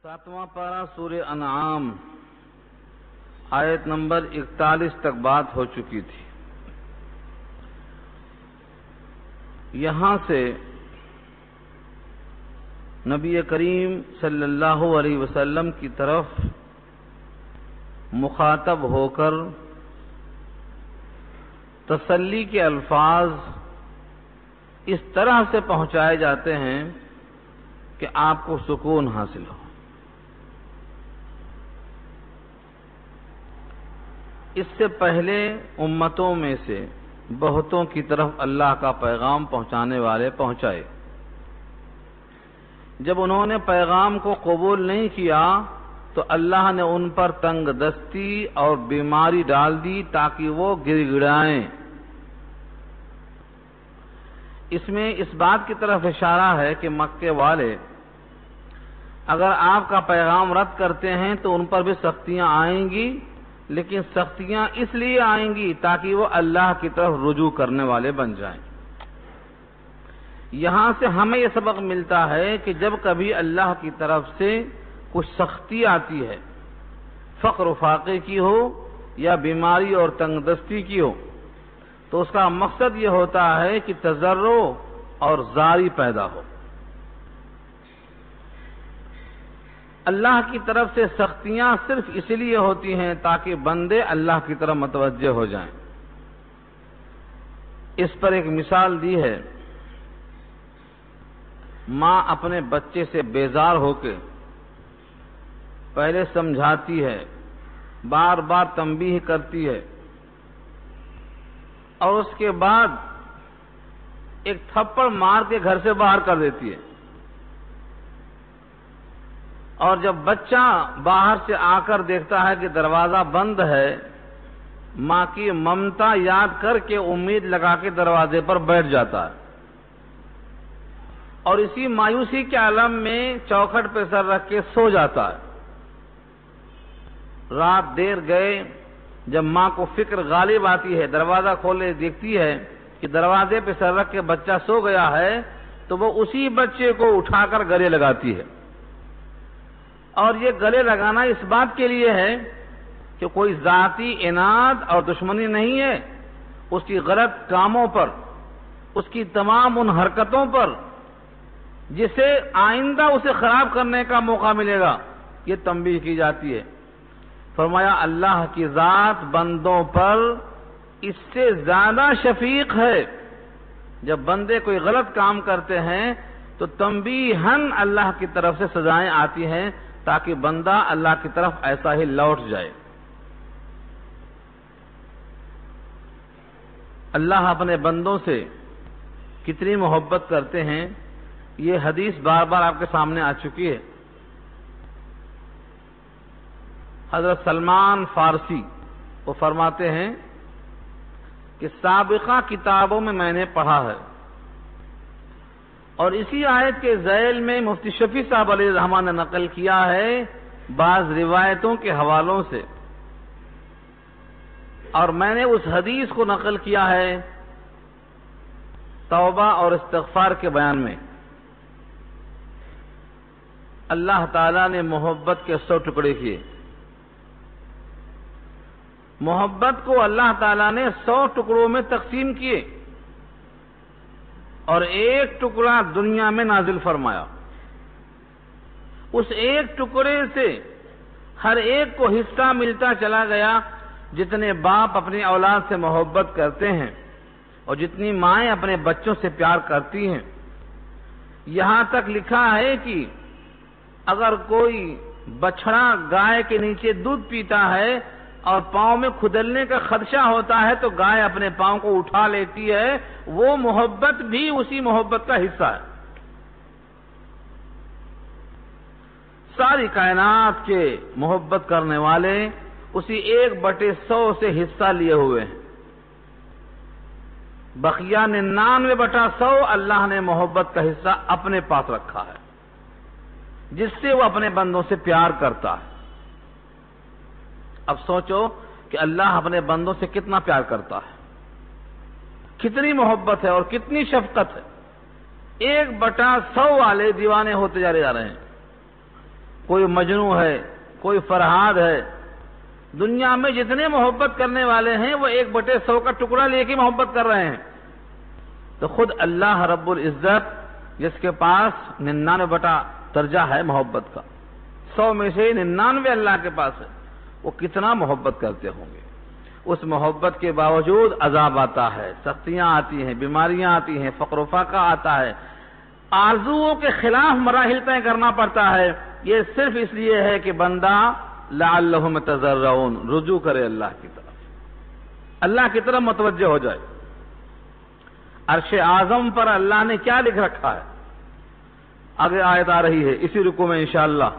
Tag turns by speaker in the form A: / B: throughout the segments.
A: 7واں پارہ سورہ انعام آیت نمبر 41 تک بات ہو چکی تھی۔ یہاں سے نبی کریم صلی اللہ علیہ وسلم کی طرف مخاطب ہو کر تسلی کے الفاظ اس طرح سے پہنچائے جاتے ہیں کہ آپ کو سکون حاصل ہو۔ اس سے پہلے امتوں میں سے بہتوں کی طرف اللہ کا پیغام پہنچانے والے پہنچائے۔ جب انہوں نے پیغام کو قبول نہیں کیا تو اللہ نے ان پر تنگ دستی اور بیماری ڈال دی تاکہ وہ گر گڑائیں۔ اس میں اس بات کی طرف اشارہ ہے کہ مکے والے اگر آپ کا پیغام رد کرتے ہیں تو ان پر بھی سختیاں آئیں گی، لیکن سختیاں اس لیے آئیں گی تاکہ وہ اللہ کی طرف رجوع کرنے والے بن جائیں۔ یہاں سے ہمیں یہ سبق ملتا ہے کہ جب کبھی اللہ کی طرف سے کچھ سختی آتی ہے، فقر و فاقے کی ہو یا بیماری اور تنگ دستی کی ہو، تو اس کا مقصد یہ ہوتا ہے کہ تضرع اور زاری پیدا ہو۔ اللہ کی طرف سے سختیاں صرف اس لیے ہوتی ہیں تاکہ بندے اللہ کی طرف متوجہ ہو جائیں۔ اس پر ایک مثال دی ہے، ماں اپنے بچے سے بیزار ہو کے پہلے سمجھاتی ہے، بار بار تنبیہ کرتی ہے، اور اس کے بعد ایک تھپڑ مار کے گھر سے باہر کر دیتی ہے۔ اور جب بچہ باہر سے آ کر دیکھتا ہے کہ دروازہ بند ہے، ماں کی ممتا یاد کر کے امید لگا کے دروازے پر بیٹھ جاتا ہے، اور اسی مایوسی کے عالم میں چوکھٹ پہ سر رکھ کے سو جاتا ہے۔ رات دیر گئے، جب ماں کو فکر غالب آتی ہے، دروازہ کھولے دیکھتی ہے کہ دروازے پہ سر رکھ کے بچہ سو گیا ہے، تو وہ اسی بچے کو اٹھا کر گلے لگاتی ہے۔ اور یہ گلے لگانا اس بات کے لیے ہے کہ کوئی ذاتی عناد اور دشمنی نہیں ہے، اس کی غلط کاموں پر، اس کی تمام ان حرکتوں پر جسے آئندہ اسے خراب کرنے کا موقع ملے گا، یہ تنبیہ کی جاتی ہے۔ فرمایا اللہ کی ذات بندوں پر اس سے زیادہ شفیق ہے۔ جب بندے کوئی غلط کام کرتے ہیں تو تنبیہاً اللہ کی طرف سے سزائیں آتی ہیں تاکہ بندہ اللہ کی طرف ایسا ہی لوٹ جائے۔ اللہ اپنے بندوں سے کتنی محبت کرتے ہیں، یہ حدیث بار بار آپ کے سامنے آ چکی ہے۔ حضرت سلمان فارسی وہ فرماتے ہیں کہ سابقہ کتابوں میں نے پڑھا ہے، اور اسی آیت کے ذیل میں مفتی شفیع صاحب علیہ الرحمٰن نے نقل کیا ہے بعض روایتوں کے حوالوں سے، اور میں نے اس حدیث کو نقل کیا ہے توبہ اور استغفار کے بیان میں۔ اللہ تعالیٰ نے محبت کے 100 ٹکڑے کیے۔ محبت کو اللہ تعالیٰ نے 100 ٹکڑوں میں تقسیم کیے، اور ایک ٹکڑا دنیا میں نازل فرمایا۔ اس ایک ٹکڑے سے ہر ایک کو حصہ ملتا چلا گیا، جتنے باپ اپنی اولاد سے محبت کرتے ہیں اور جتنی مائیں اپنے بچوں سے پیار کرتی ہیں۔ یہاں تک لکھا ہے کہ اگر کوئی بچڑا گائے کے نیچے دودھ پیتا ہے اور پاؤں میں کھدلنے کا خدشہ ہوتا ہے تو گائے اپنے پاؤں کو اٹھا لیتی ہے، وہ محبت بھی اسی محبت کا حصہ ہے۔ ساری کائنات کے محبت کرنے والے اسی 1/100 سے حصہ لیے ہوئے ہیں۔ بقیہ 99/100 اللہ نے محبت کا حصہ اپنے پاس رکھا ہے، جس سے وہ اپنے بندوں سے پیار کرتا ہے۔ اب سوچو کہ اللہ اپنے بندوں سے کتنا پیار کرتا ہے، کتنی محبت ہے اور کتنی شفقت ہے۔ 1/100 والے دیوانے ہوتے جا رہے ہیں، کوئی مجنو ہے، کوئی فرحاد ہے، دنیا میں جتنے محبت کرنے والے ہیں وہ 1/100 کا ٹکڑا لے کے محبت کر رہے ہیں، تو خود اللہ رب العزت جس کے پاس 99 ہے محبت کا، 100 میں سے 99 اللہ کے پاس ہے، وہ کتنا محبت کرتے ہوں گے۔ اس محبت کے باوجود عذاب آتا ہے، سختیاں آتی ہیں، بیماریاں آتی ہیں، فقر و فاقہ آتا ہے، آرزوؤں کے خلاف مراحل طے کرنا پڑتا ہے۔ یہ صرف اس لیے ہے کہ بندہ لعلہم یتضرعون رجوع کرے اللہ کی طرف، اللہ کی طرف متوجہ ہو جائے۔ عرش اعظم پر اللہ نے کیا لکھ رکھا ہے؟ آگے آیت آ رہی ہے اسی رکوع میں انشاءاللہ۔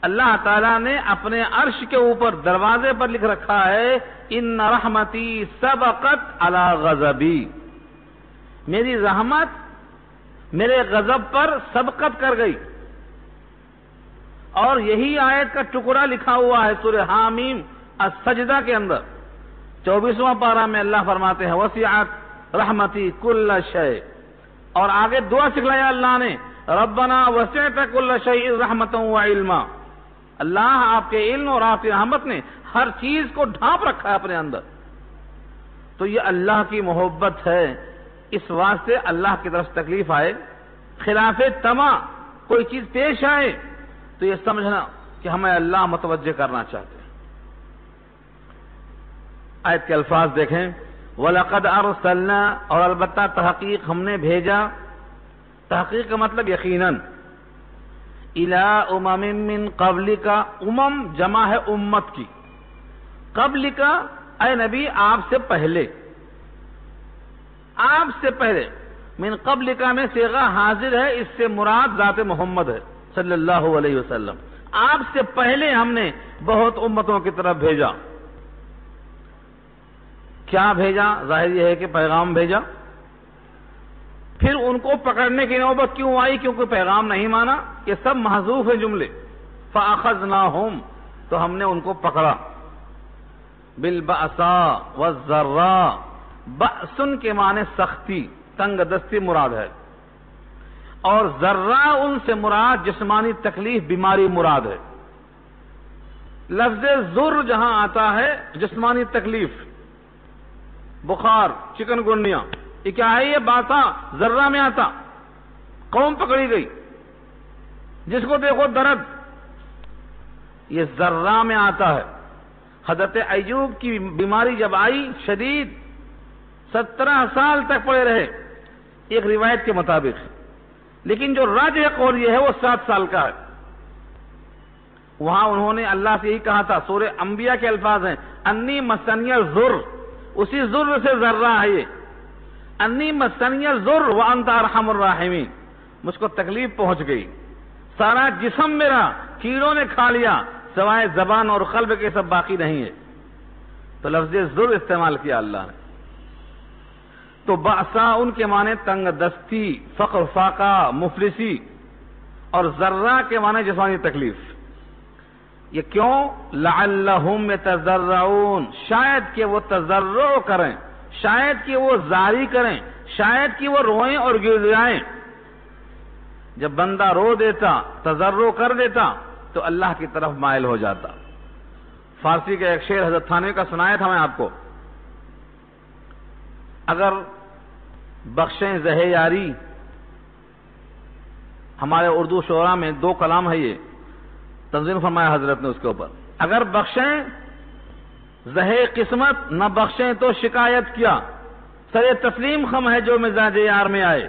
A: اللہ تعالیٰ نے اپنے عرش کے اوپر دروازے پر لکھ رکھا ہے ان رحمتی سبقت علی غضبی، میری رحمت میرے غضب پر سبقت کر گئی۔ اور یہی آیت کا ٹکڑا لکھا ہوا ہے سورہ حامیم السجدہ کے اندر 24واں پارہ میں اللہ فرماتے ہیں وسعت رحمتی کل شیء، اور آگے دعا سکھلایا اللہ نے ربنا وسعت کل شیء رحمتا وعلما، اللہ آپ کے علم اور آپ کی رحمت نے ہر چیز کو ڈھانپ رکھا ہے اپنے اندر۔ تو یہ اللہ کی محبت ہے، اس واسطے اللہ کی طرف تکلیف آئے، خلاف طمع کوئی چیز پیش آئے تو یہ سمجھنا کہ ہمیں اللہ متوجہ کرنا چاہتے ہیں۔ آیت کے الفاظ دیکھیں وَلَقَدْ أَرْسَلْنَا، اور البتہ تحقیق ہم نے بھیجا، تحقیق کا مطلب یقیناً، إِلَىٰ أُمَمٍ مِّن قَبْلِكَ، امم جمع ہے امت کی، قبلک اے نبی آپ سے پہلے، آپ سے پہلے، من قبلک میں صیغہ حاضر ہے، اس سے مراد ذات محمد ہے صلی اللہ علیہ وسلم، آپ سے پہلے ہم نے بہت امتوں کی طرف بھیجا۔ کیا بھیجا؟ ظاہر یہ ہے کہ پیغام بھیجا۔ پھر ان کو پکڑنے کی نوبت کیوں آئی؟ کیونکہ پیغام نہیں مانا، یہ سب محذوف ہے جملے۔ فَأَخَذْنَاهُمْ، تو ہم نے ان کو پکڑا، بِالْبَأْسَاءِ وَالضَّرَّاءِ، بأسن کے معنی سختی، تنگ دستی مراد ہے، اور ذرہ ان سے مراد جسمانی تکلیف، بیماری مراد ہے۔ لفظ ضر جہاں آتا ہے جسمانی تکلیف، بخار، چکن گنیا، یہ کیا ہے؟ یہ باسا ذرہ میں آتا، قوم پکڑی گئی، جس کو دیکھو درد، یہ ذرہ میں آتا ہے۔ حضرت ایوب کی بیماری جب آئی شدید، 17 سال تک پڑے رہے ایک روایت کے مطابق، لیکن جو راجح قول یہ ہے وہ 7 سال کا ہے۔ وہاں انہوں نے اللہ سے یہی کہا تھا، سورہ انبیاء کے الفاظ ہیں انی مسنی الضر، اسی ضر سے ذرہ ہے یہ، انی مسنی الضر وانت ارحم الراحمین، مجھ کو تکلیف پہنچ گئی، سارا جسم میرا کیڑوں نے کھا لیا، سوائے زبان اور قلب کے سب باقی نہیں ہے، تو لفظ ضر استعمال کیا اللہ نے۔ تو بأسا ان کے معنی تنگ دستی، فقر فاقہ، مفلسی، اور ذرہ کے معنی جسمانی تکلیف۔ یہ کیوں؟ لعلہم یتضرعون، شاید کہ وہ تضرع کریں، شاید کہ وہ زاری کریں، شاید کہ وہ روئیں اور گڑگڑائیں۔ جب بندہ رو دیتا، تضرع کر دیتا تو اللہ کی طرف مائل ہو جاتا۔ فارسی کا ایک شعر حضرت تھانوی کا سنایا تھا میں آپ کو، اگر بخشیں زہ یاری، ہمارے اردو شعراء میں 2 کلام ہے، یہ تنظیم فرمایا حضرت نے اس کے اوپر، اگر بخشیں زہ قسمت، نہ بخشیں تو شکایت کیا، سر تسلیم خم ہے جو مزاج یار میں آئے۔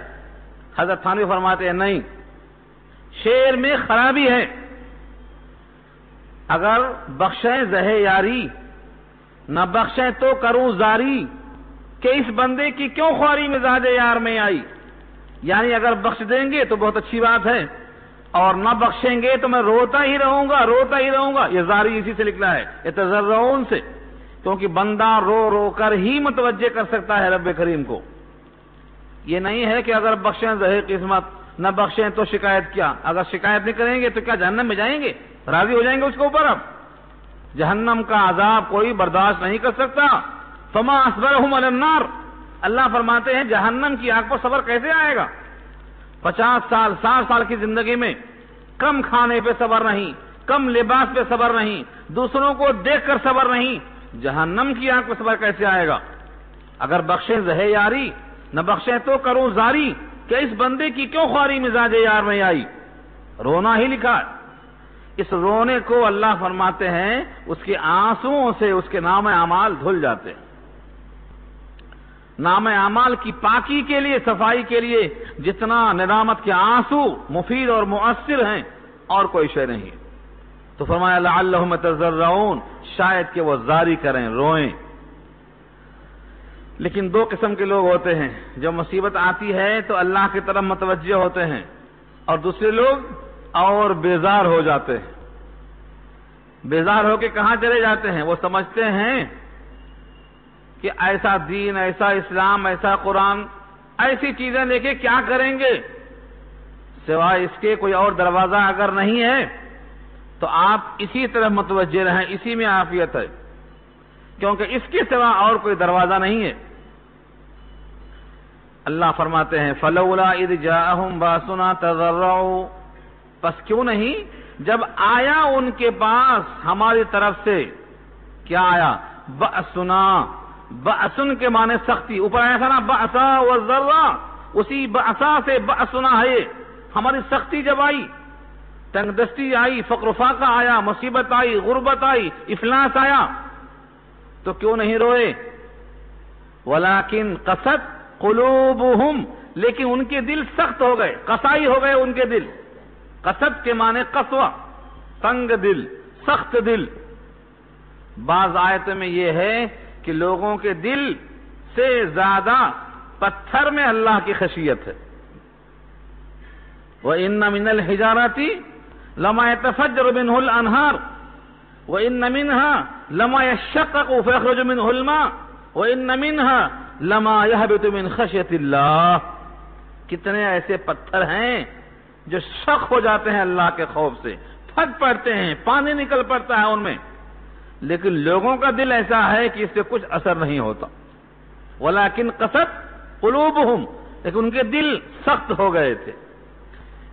A: حضرت تھانوی فرماتے ہیں نہیں، شعر میں خرابی ہے، اگر بخشیں زہ یاری، نہ بخشیں تو کروں زاری، کہ اس بندے کی کیوں خواری مزاج یار میں آئی، یعنی اگر بخش دیں گے تو بہت اچھی بات ہے، اور نہ بخشیں گے تو میں روتا ہی رہوں گا، روتا ہی رہوں گا۔ یہ زاری اسی سے نکلا ہے، یتضرعون سے، کیونکہ بندہ رو رو کر ہی متوجہ کر سکتا ہے رب کریم کو۔ یہ نہیں ہے کہ اگر بخشیں زہ قسمت، نہ بخشیں تو شکایت کیا، اگر شکایت نہیں کریں گے تو کیا جہنم میں جائیں گے؟ راضی ہو جائیں گے اس کے اوپر؟ اب جہنم کا عذاب کوئی برداشت نہیں کر سکتا۔ فما اصبرهم علی النار، اللہ فرماتے ہیں جہنم کی آگ پر صبر کیسے آئے گا؟ 50 سال 60 سال کی زندگی میں کم کھانے پہ صبر نہیں، کم لباس پہ صبر نہیں، دوسروں کو دیکھ کر صبر نہیں، جہنم کی آگ پہ صبر کیسے آئے گا؟ اگر بخشیں زہ یاری، نہ بخشیں تو کروں زاری، کہ اس بندے کی کیوں خواری مزاج یار میں آئی؟ رونا ہی لکھا ہے۔ اس رونے کو اللہ فرماتے ہیں اس کے آنسوؤں سے اس کے نام اعمال دھل جاتے ہیں۔ نام اعمال کی پاکی کے لیے، صفائی کے لیے جتنا ندامت کے آنسو مفید اور مؤثر ہیں اور کوئی شے نہیں۔ تو فرمایا لعلہم یتضرعون، شاید کہ وہ زاری کریں، روئیں۔ لیکن دو قسم کے لوگ ہوتے ہیں، جب مصیبت آتی ہے تو اللہ کی طرف متوجہ ہوتے ہیں، اور دوسرے لوگ اور بیزار ہو جاتے ہیں۔ بیزار ہو کے کہاں چلے جاتے ہیں؟ وہ سمجھتے ہیں کہ ایسا دین، ایسا اسلام، ایسا قرآن، ایسی چیزیں لے کے کیا کریں گے؟ سوائے اس کے کوئی اور دروازہ اگر نہیں ہے تو آپ اسی طرف متوجہ رہیں، اسی میں عافیت ہے، کیونکہ اس کے سوا اور کوئی دروازہ نہیں ہے۔ اللہ فرماتے ہیں فَلَوْلَا إِذْ جَاءَهُمْ بَأْسُنَا تَضَرَّعُوا، پس کیوں نہیں جب آیا ان کے پاس ہماری طرف سے، کیا آیا؟ بأسنا، بأسن کے معنی سختی، اوپر آیا تھا نا بأسا والذرہ، اسی بأسا سے بأسنا ہے، ہماری سختی جب آئی، تنگ دستی آئی، فقر و فاقہ آیا، مصیبت آئی، غربت آئی، افلاس آیا، تو کیوں نہیں روئے؟ وَلَكِنْ قَسَتْ قُلُوبُهُمْ، لیکن ان کے دل سخت ہو گئے، قسائی ہو گئے ان کے دل۔ قسد کے معنی قسوہ، تنگ دل، سخت دل۔ بعض آیتوں میں یہ ہے کہ لوگوں کے دل سے زیادہ پتھر میں اللہ کی خشیت ہے۔ وَإِنَّ مِنَ الْحِجَارَةِ لَمَا يَتَفَجَّرُ مِنْهُ الْأَنْهَارُ وَإِنَّ مِنْهَا لَمَا يَشَّقَّقُ فَيَخْرُجُ مِنْهُ الْمَاءُ وَإِنَّ مِنْهَا لَمَا يَهْبِطُ مِنْ خَشْيَةِ اللَّهِ، کتنے ایسے پتھر ہیں جو شق ہو جاتے ہیں اللہ کے خوف سے، پھٹ پڑتے ہیں، پانی نکل پڑتا ہے ان میں، لیکن لوگوں کا دل ایسا ہے کہ اس سے کچھ اثر نہیں ہوتا۔ وَلَكِنْ قَسَتْ قُلُوبُهُمْ، لیکن ان کے دل سخت ہو گئے تھے۔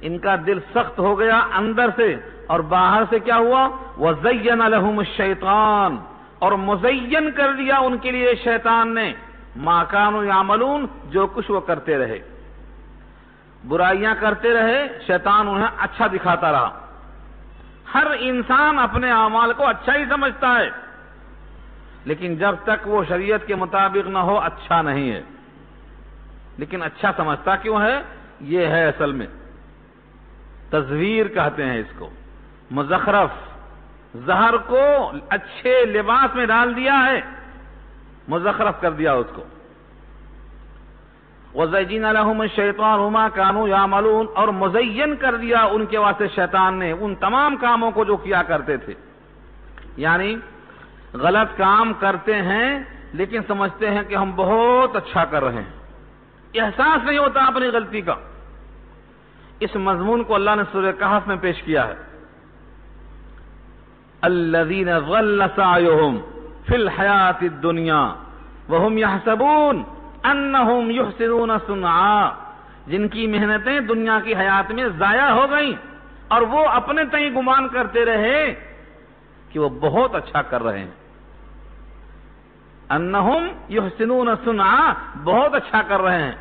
A: ان کا دل سخت ہو گیا اندر سے، اور باہر سے کیا ہوا؟ وَزَيَّنَ لَهُمُ الشَّيْطَانُ، اور مزین کر دیا ان کے لیے شیطان نے، مَا كَانُوا يَعْمَلُونَ، جو کچھ وہ کرتے رہے، برائیاں کرتے رہے، شیطان انہیں اچھا دکھاتا رہا۔ ہر انسان اپنے اعمال کو اچھا ہی سمجھتا ہے، لیکن جب تک وہ شریعت کے مطابق نہ ہو اچھا نہیں ہے۔ لیکن اچھا سمجھتا کیوں ہے؟ یہ ہے اصل میں تزویر کہتے ہیں اس کو، مزخرف، زہر کو اچھے لباس میں ڈال دیا ہے، مزخرف کر دیا اس کو۔ وَزَيَّنَ لَهُمُ الشَّيْطَانُ مَا كَانُوا يَعْمَلُونَ، اور مزین کر دیا ان کے واسطے شیطان نے ان تمام کاموں کو جو کیا کرتے تھے۔ یعنی غلط کام کرتے ہیں لیکن سمجھتے ہیں کہ ہم بہت اچھا کر رہے ہیں، احساس نہیں ہوتا اپنی غلطی کا۔ اس مضمون کو اللہ نے سورہ کہف میں پیش کیا ہے، الذین ضل سعیہم فی الحیاۃ الدنیا وہم یحسبون انہم یحسنون صنعا، جن کی محنتیں دنیا کی حیات میں ضائع ہو گئیں اور وہ اپنے تئیں گمان کرتے رہے کہ وہ بہت اچھا کر رہے ہیں۔ انہم یحسنون صنعا، بہت اچھا کر رہے ہیں،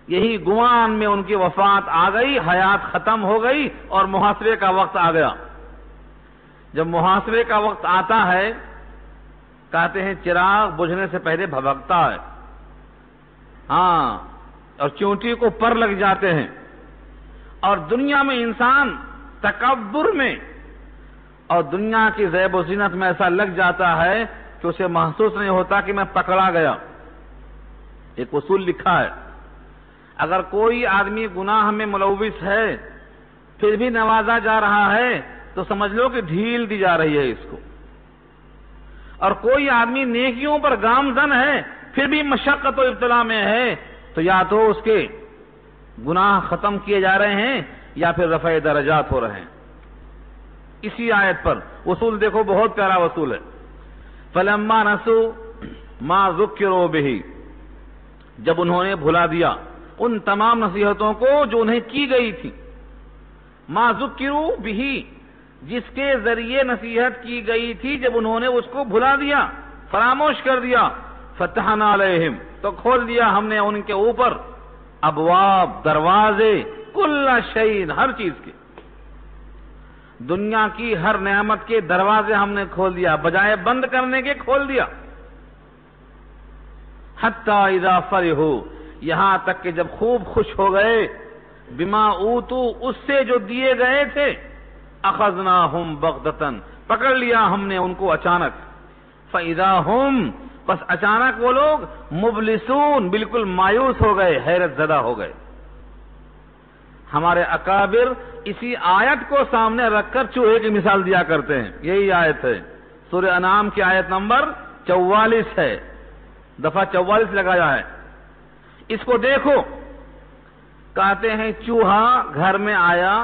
A: یہی گمان میں ان کی وفات آ گئی، حیات ختم ہو گئی اور محاسبے کا وقت آ گیا۔ جب محاسبے کا وقت آتا ہے، کہتے ہیں چراغ بجھنے سے پہلے بھبکتا ہے، ہاں، اور چونٹی کو پر لگ جاتے ہیں، اور دنیا میں انسان تکبر میں اور دنیا کی زیب و زینت میں ایسا لگ جاتا ہے کہ اسے محسوس نہیں ہوتا کہ میں پکڑا گیا۔ ایک اصول لکھا ہے، اگر کوئی آدمی گناہ میں ملوث ہے پھر بھی نوازا جا رہا ہے تو سمجھ لو کہ ڈھیل دی جا رہی ہے اس کو، اور کوئی آدمی نیکیوں پر گامزن ہے پھر بھی مشقت و ابتلا میں ہے تو یا تو اس کے گناہ ختم کیے جا رہے ہیں یا پھر رفع درجات ہو رہے ہیں۔ اسی آیت پر اصول دیکھو، بہت پیارا اصول ہے، فَلَمَّا نَسُوا مَا ذُكِّرُوا بِهِ، جب انہوں نے بھلا دیا ان تمام نصیحتوں کو جو انہیں کی گئی تھی، ما ذکروا بہ، جس کے ذریعے نصیحت کی گئی تھی، جب انہوں نے اس کو بھلا دیا، فراموش کر دیا، فتحنا علیہم، تو کھول دیا ہم نے ان کے اوپر، ابواب، دروازے، کل شیء، ہر چیز کے، دنیا کی ہر نعمت کے دروازے ہم نے کھول دیا، بجائے بند کرنے کے کھول دیا، حتی اذا فرحوا، یہاں تک کہ جب خوب خوش ہو گئے، بما اوتوا، اس سے جو دیے گئے تھے، اخذناہم بغتۃ، پکڑ لیا ہم نے ان کو اچانک، فاذا ہم، بس اچانک وہ لوگ، مبلسون، بالکل مایوس ہو گئے، حیرت زدہ ہو گئے۔ ہمارے اکابر اسی آیت کو سامنے رکھ کر چوہے کی مثال دیا کرتے ہیں، یہی آیت ہے، سورہ انعام کی آیت نمبر 44 ہے، دفعہ 44 لگایا ہے، اس کو دیکھو، کہتے ہیں چوہا گھر میں آیا،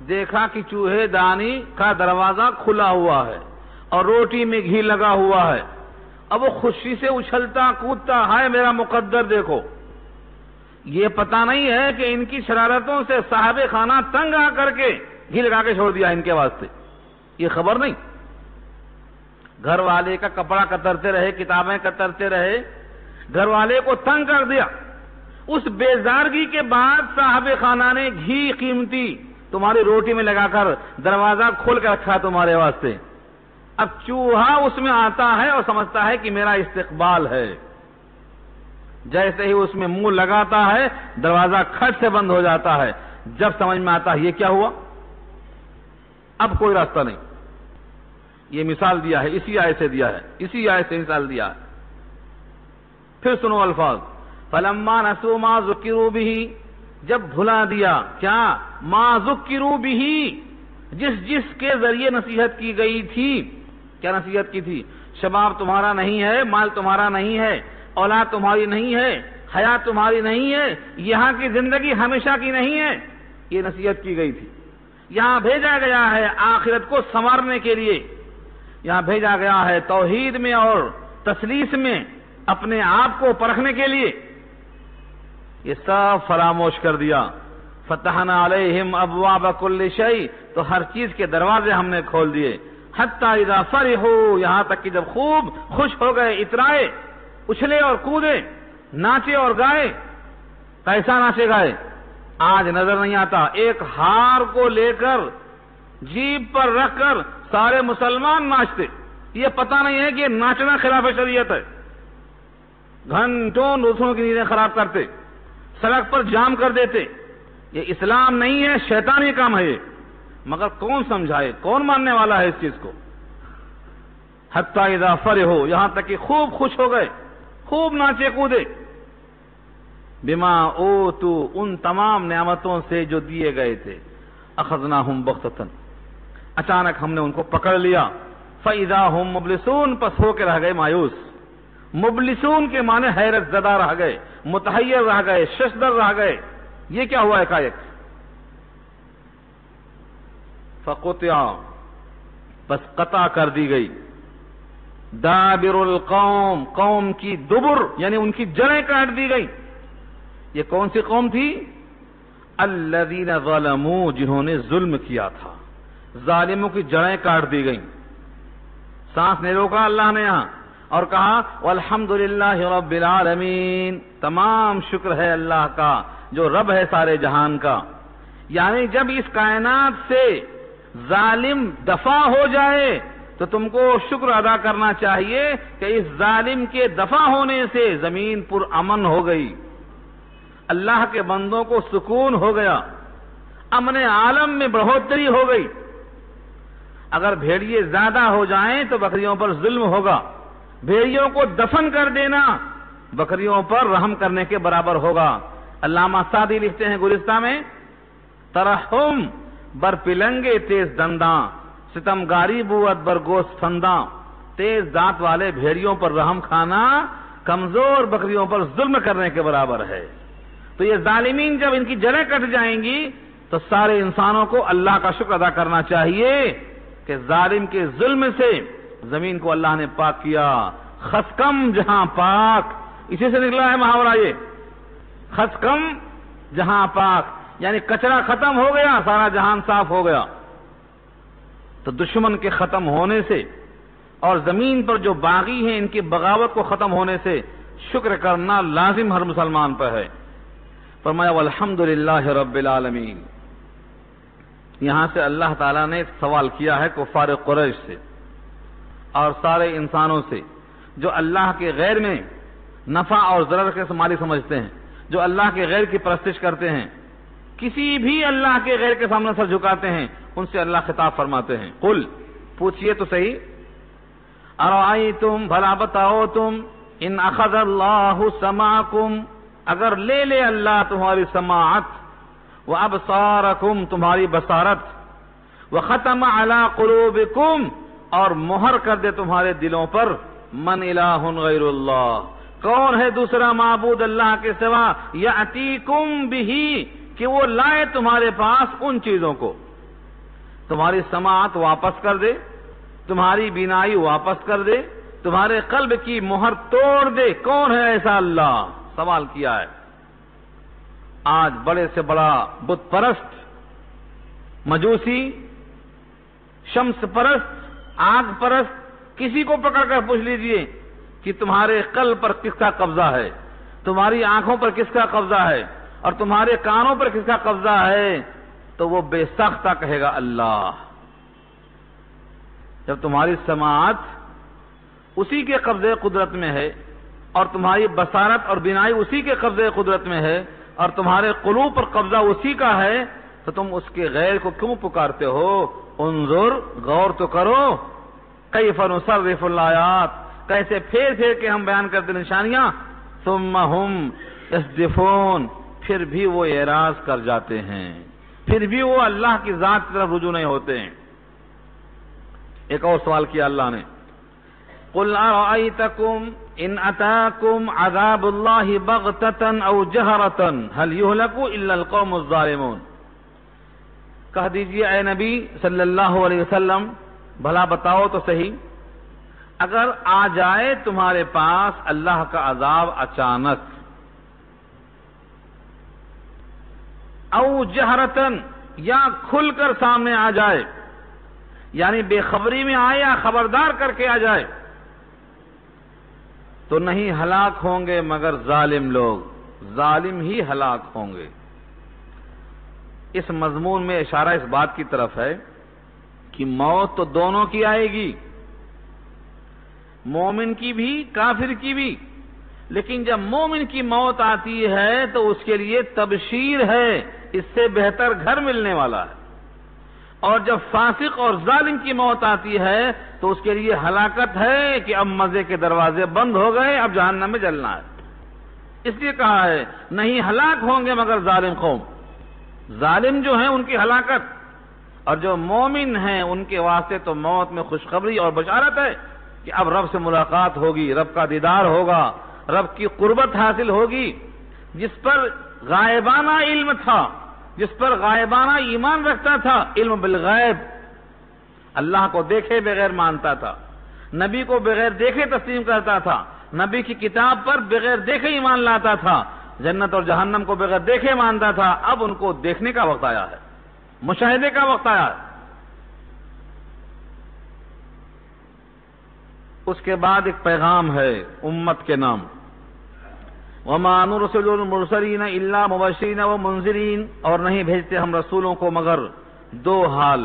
A: دیکھا کہ چوہے دانی کا دروازہ کھلا ہوا ہے اور روٹی میں گھی لگا ہوا ہے، اب وہ خوشی سے اچھلتا کودتا، ہائے میرا مقدر دیکھو، یہ پتہ نہیں ہے کہ ان کی شرارتوں سے صاحب خانہ تنگ آ کر کے گھی لگا کے چھوڑ دیا ان کے واسطے، یہ خبر نہیں، گھر والے کا کپڑا کترتے رہے، کتابیں کترتے رہے، گھر والے کو تنگ کر دیا، اس بیزارگی کے بعد صاحب خانہ نے گھی قیمتی تمہاری روٹی میں لگا کر دروازہ کھول کر رکھا تمہارے واسطے، اب چوہا اس میں آتا ہے اور سمجھتا ہے کہ میرا استقبال ہے، جیسے ہی اس میں منہ لگاتا ہے دروازہ کھٹ سے بند ہو جاتا ہے، جب سمجھ میں آتا ہے یہ کیا ہوا، اب کوئی راستہ نہیں، یہ مثال دیا ہے، اسی آیت سے دیا ہے، اسی آیت سے مثال دیا ہے۔ پھر سنو الفاظ، فَلَمَّا نَسُوا مَا ذُكِّرُوا بِهِ، جب بھلا دیا کیا، ما ذکروا بہ، جس کے ذریعے نصیحت کی گئی تھی، کیا نصیحت کی تھی، شباب تمہارا نہیں ہے، مال تمہارا نہیں ہے، اولاد تمہاری نہیں ہے، حیات تمہاری نہیں ہے، یہاں کی زندگی ہمیشہ کی نہیں ہے، یہ نصیحت کی گئی تھی، یہاں بھیجا گیا ہے آخرت کو سنوارنے کے لیے، یہاں بھیجا گیا ہے توحید میں اور تسلیس میں اپنے آپ کو پرکھنے کے لیے، یہ سب فراموش کر دیا، فتحنا علیہم ابواب کل شیء، تو ہر چیز کے دروازے ہم نے کھول دیے، حتی اذا فرحوا، یہاں تک کہ جب خوب خوش ہو گئے، اترائے، اچھلے اور کودے، ناچے اور گائے، کیسا ناچے گائے آج نظر نہیں آتا، ایک ہار کو لے کر جیب پر رکھ کر سارے مسلمان ناچتے، یہ پتہ نہیں ہے کہ ناچنا خلاف شریعت ہے، گھنٹوں دوسروں کی نیندیں خراب کرتے، سڑک پر جام کر دیتے، یہ اسلام نہیں ہے، شیطانی کام ہے یہ، مگر کون سمجھائے، کون ماننے والا ہے اس چیز کو، حتی اذا فرحوا، یہاں تک کہ خوب خوش ہو گئے، خوب ناچے کودے، بما اوتوا، ان تمام نعمتوں سے جو دیے گئے تھے، اخذناہم بغتۃ، اچانک ہم نے ان کو پکڑ لیا، فاذا ہم مبلسون، پس ہو کے رہ گئے مایوس، مبلسون کے معنی حیرت زدہ رہ گئے، متحیر رہ گئے، ششدر رہ گئے، یہ کیا ہوا ایک، فقطع، بس قطع کر دی گئی، دابر القوم، قوم کی دبر یعنی ان کی جڑیں کاٹ دی گئی، یہ کون سی قوم تھی، الذین ظلموا، جنہوں نے ظلم کیا تھا، ظالموں کی جڑیں کاٹ دی گئیں، سانس نہیں روکا اللہ نے یہاں، اور کہا والحمدللہ رب العالمین، تمام شکر ہے اللہ کا جو رب ہے سارے جہان کا، یعنی جب اس کائنات سے ظالم دفع ہو جائے تو تم کو شکر ادا کرنا چاہیے کہ اس ظالم کے دفع ہونے سے زمین پر امن ہو گئی، اللہ کے بندوں کو سکون ہو گیا، امن عالم میں بڑھوتری ہو گئی، اگر بھیڑیے زیادہ ہو جائیں تو بکریوں پر ظلم ہوگا، بھیڑیوں کو دفن کر دینا بکریوں پر رحم کرنے کے برابر ہوگا۔ علامہ سعدی لکھتے ہیں گلستہ میں، ترحم بر پلنگے تیز دنداں، ستمگاری بوت بر گوشت فنداں، تیز دانت والے بھیڑیوں پر رحم کھانا کمزور بکریوں پر ظلم کرنے کے برابر ہے۔ تو یہ ظالمین جب ان کی جڑیں کٹ جائیں گی تو سارے انسانوں کو اللہ کا شکر ادا کرنا چاہیے کہ ظالم کے ظلم سے زمین کو اللہ نے پاک کیا، خسکم جہاں پاک، اسی سے نکلا ہے محاورہ یہ، خسکم جہاں پاک، یعنی کچرا ختم ہو گیا، سارا جہان صاف ہو گیا۔ تو دشمن کے ختم ہونے سے اور زمین پر جو باغی ہیں ان کی بغاوت کو ختم ہونے سے شکر کرنا لازم ہر مسلمان پر ہے۔ فرمایا والحمدللہ رب العالمین۔ یہاں سے اللہ تعالیٰ نے ایک سوال کیا ہے کفار قریش سے اور سارے انسانوں سے جو اللہ کے غیر میں نفع اور ضرر کے مالک سمجھتے ہیں، جو اللہ کے غیر کی پرستش کرتے ہیں، کسی بھی اللہ کے غیر کے سامنے سر جھکاتے ہیں، ان سے اللہ خطاب فرماتے ہیں قل، پوچھئے تو صحیح، ارائیتم، بھلا بتاؤ تم، ان اخذ اللہ سماعکم، اگر لے لے اللہ تمہاری سماعت، وابصارکم، تمہاری بصارت، وختم علی قلوبکم، اور مہر کر دے تمہارے دلوں پر، من الہ غیر اللہ، کون ہے دوسرا معبود اللہ کے سوا، یاتیکم بہ، کہ وہ لائے تمہارے پاس ان چیزوں کو، تمہاری سماعت واپس کر دے، تمہاری بینائی واپس کر دے، تمہارے قلب کی مہر توڑ دے، کون ہے ایسا اللہ؟ سوال کیا ہے۔ آج بڑے سے بڑا بت پرست، مجوسی، شمس پرست، آگ پرست، کسی کو پکڑ کر پوچھ لیجئے کہ تمہارے قلب پر کس کا قبضہ ہے، تمہاری آنکھوں پر کس کا قبضہ ہے، اور تمہارے کانوں پر کس کا قبضہ ہے، تو وہ بے ساختہ کہے گا اللہ۔ جب تمہاری سماعت اسی کے قبضے قدرت میں ہے، اور تمہاری بصارت اور بینائی اسی کے قبضے قدرت میں ہے، اور تمہارے قلوب پر قبضہ اسی کا ہے، تو تم اس کے غیر کو کیوں پکارتے ہو؟ انظر، غور تو کرو، کیف نصرف الآیات، کیسے پھیر پھیر کے ہم بیان کرتے نشانیاں، ثم ہم یصدفون، پھر بھی وہ اعراض کر جاتے ہیں، پھر بھی وہ اللہ کی ذات کی طرف رجوع نہیں ہوتے ہیں۔ ایک اور سوال کیا اللہ نے، قل ارأیتکم ان اتاکم عذاب اللہ بغتۃ او جہرۃ هل یہلک الا القوم الظالمون، کہہ دیجئے اے نبی صلی اللہ علیہ وسلم، بھلا بتاؤ تو صحیح، اگر آ جائے تمہارے پاس اللہ کا عذاب اچانک، او جہرتن، یا کھل کر سامنے آ جائے، یعنی بے خبری میں آئے یا خبردار کر کے آ جائے، تو نہیں ہلاک ہوں گے مگر ظالم لوگ، ظالم ہی ہلاک ہوں گے۔ اس مضمون میں اشارہ اس بات کی طرف ہے کہ موت تو دونوں کی آئے گی، مومن کی بھی کافر کی بھی، لیکن جب مومن کی موت آتی ہے تو اس کے لیے تبشیر ہے، اس سے بہتر گھر ملنے والا ہے، اور جب فاسق اور ظالم کی موت آتی ہے تو اس کے لیے ہلاکت ہے کہ اب مزے کے دروازے بند ہو گئے، اب جہنم میں جلنا ہے۔ اس لیے کہا ہے نہیں ہلاک ہوں گے مگر ظالم قوم، ظالم جو ہیں ان کی ہلاکت، اور جو مومن ہیں ان کے واسطے تو موت میں خوشخبری اور بشارت ہے کہ اب رب سے ملاقات ہوگی، رب کا دیدار ہوگا، رب کی قربت حاصل ہوگی۔ جس پر غائبانہ علم تھا، جس پر غائبانہ ایمان رکھتا تھا، علم بالغیب، اللہ کو دیکھے بغیر مانتا تھا، نبی کو بغیر دیکھے تسلیم کرتا تھا، نبی کی کتاب پر بغیر دیکھے ایمان لاتا تھا، جنت اور جہنم کو بغیر دیکھے مانتا تھا، اب ان کو دیکھنے کا وقت آیا ہے، مشاہدے کا وقت آیا ہے۔ اس کے بعد ایک پیغام ہے امت کے نام، وَمَا نُرْسِلُ الْمُرْسَلِينَ إِلَّا مُبَشِّرِينَ وَمُنذِرِينَ، اور نہیں بھیجتے ہم رسولوں کو مگر دو حال،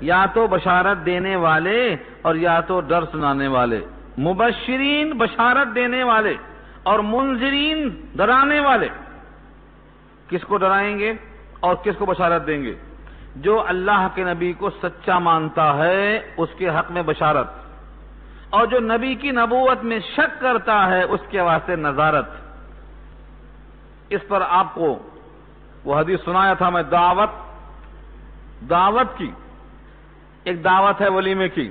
A: یا تو بشارت دینے والے اور یا تو ڈر سنانے والے۔ مبشرین بشارت دینے والے اور منذرین ڈرانے والے۔ کس کو ڈرائیں گے اور کس کو بشارت دیں گے؟ جو اللہ کے نبی کو سچا مانتا ہے اس کے حق میں بشارت، اور جو نبی کی نبوت میں شک کرتا ہے اس کے واسطے نذارت۔ اس پر آپ کو وہ حدیث سنایا تھا میں، دعوت کی، ایک دعوت ہے ولیمے کی،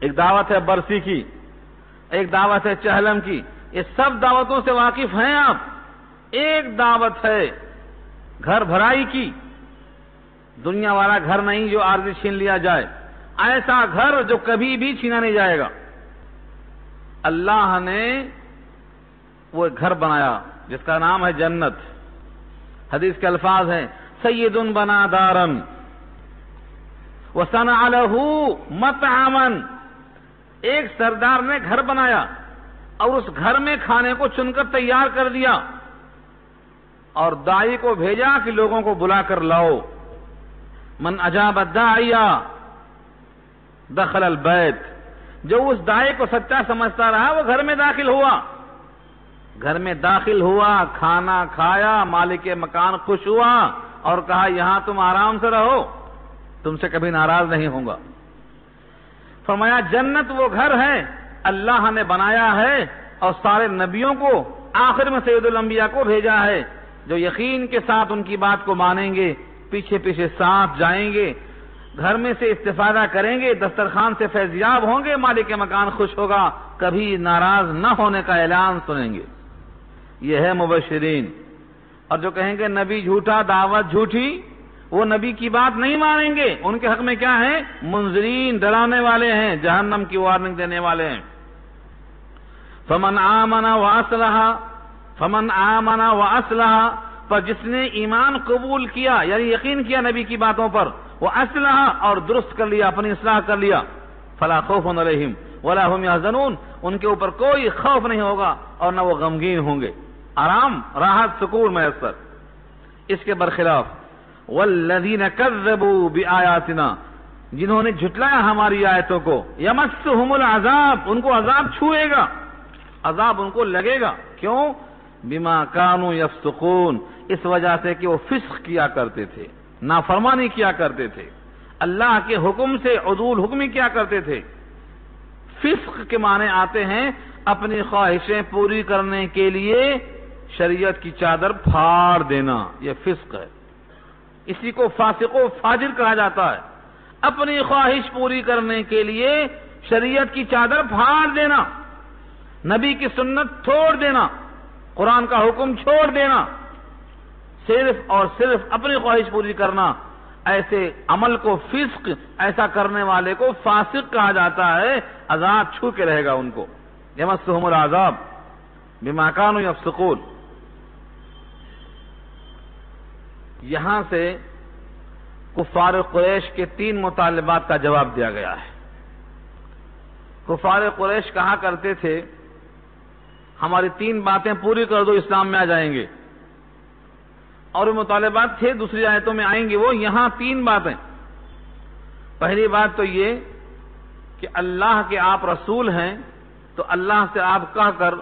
A: ایک دعوت ہے برسی کی، ایک دعوت ہے چہلم کی، یہ سب دعوتوں سے واقف ہیں آپ۔ ایک دعوت ہے گھر بھرائی کی، دنیا والا گھر نہیں جو عارضی چھین لیا جائے، ایسا گھر جو کبھی بھی چھینا نہیں جائے گا۔ اللہ نے وہ ایک گھر بنایا جس کا نام ہے جنت، حدیث کے الفاظ ہیں سید بنا دارا وصنع له مطعما، ایک سردار نے گھر بنایا اور اس گھر میں کھانے کو چن کر تیار کر دیا اور داعی کو بھیجا کہ لوگوں کو بلا کر لاؤ. من اجاب الداعی دخل البیت، جو اس داعی کو سچا سمجھتا رہا وہ گھر میں داخل ہوا. گھر میں داخل ہوا، کھانا کھایا، مالک مکان خوش ہوا اور کہا یہاں تم آرام سے رہو، تم سے کبھی ناراض نہیں ہوں گا. فرمایا جنت وہ گھر ہے اللہ نے بنایا ہے اور سارے نبیوں کو آخر میں سید الانبیاء کو بھیجا ہے، جو یقین کے ساتھ ان کی بات کو مانیں گے، پیچھے پیچھے ساتھ جائیں گے، گھر میں سے استفادہ کریں گے، دسترخوان سے فیضیاب ہوں گے، مالک مکان خوش ہوگا، کبھی ناراض نہ ہونے کا اعلان سنیں گے. یہ ہے مبشرین. اور جو کہیں گے نبی جھوٹا، دعوت جھوٹی، وہ نبی کی بات نہیں مانیں گے. ان کے حق میں کیا ہے؟ منذرین، ڈرانے والے ہیں، جہنم کی وارننگ دینے والے ہیں. فمن آمن واصلح، پر جس نے ایمان قبول کیا یعنی یقین کیا نبی کی باتوں پر، واصلح اور درست کر لیا، اپنی اصلاح کر لیا، فلا خوف علیہم ولا هم يحزنون، ان کے اوپر کوئی خوف نہیں ہوگا اور نہ وہ غمگین ہوں گے، آرام، راحت، سکون میسر. اس کے برخلاف والذین کذبوا بآیاتنا، جنہوں نے جھٹلایا ہماری آیتوں کو، یمسہم العذاب، ان کو عذاب چھوئے گا، عذاب ان کو لگے گا. کیوں؟ بما کانوا یفسقون، اس وجہ سے کہ وہ فسق کیا کرتے تھے، نافرمانی کیا کرتے تھے، اللہ کے حکم سے عدول حکمی کیا کرتے تھے. فسق کے معنی آتے ہیں اپنی خواہشیں پوری کرنے کے لیے شریعت کی چادر پھاڑ دینا، یہ فسق ہے. اسی کو فاسق و فاجر کہا جاتا ہے. اپنی خواہش پوری کرنے کے لیے شریعت کی چادر پھاڑ دینا، نبی کی سنت چھوڑ دینا، قرآن کا حکم چھوڑ دینا، صرف اور صرف اپنی خواہش پوری کرنا، ایسے عمل کو فسق، ایسا کرنے والے کو فاسق کہا جاتا ہے. عذاب چھو کے رہے گا ان کو. یمسہم العذاب بما کانوا یفسقون. یہاں سے کفار قریش کے 3 مطالبات کا جواب دیا گیا ہے. کفار قریش کہا کرتے تھے ہماری 3 باتیں پوری کر دو اسلام میں آ جائیں گے، اور وہ مطالبات تھے دوسری آیتوں میں آئیں گے. وہ یہاں 3 باتیں. پہلی بات تو یہ کہ اللہ کے آپ رسول ہیں تو اللہ سے آپ کہہ کر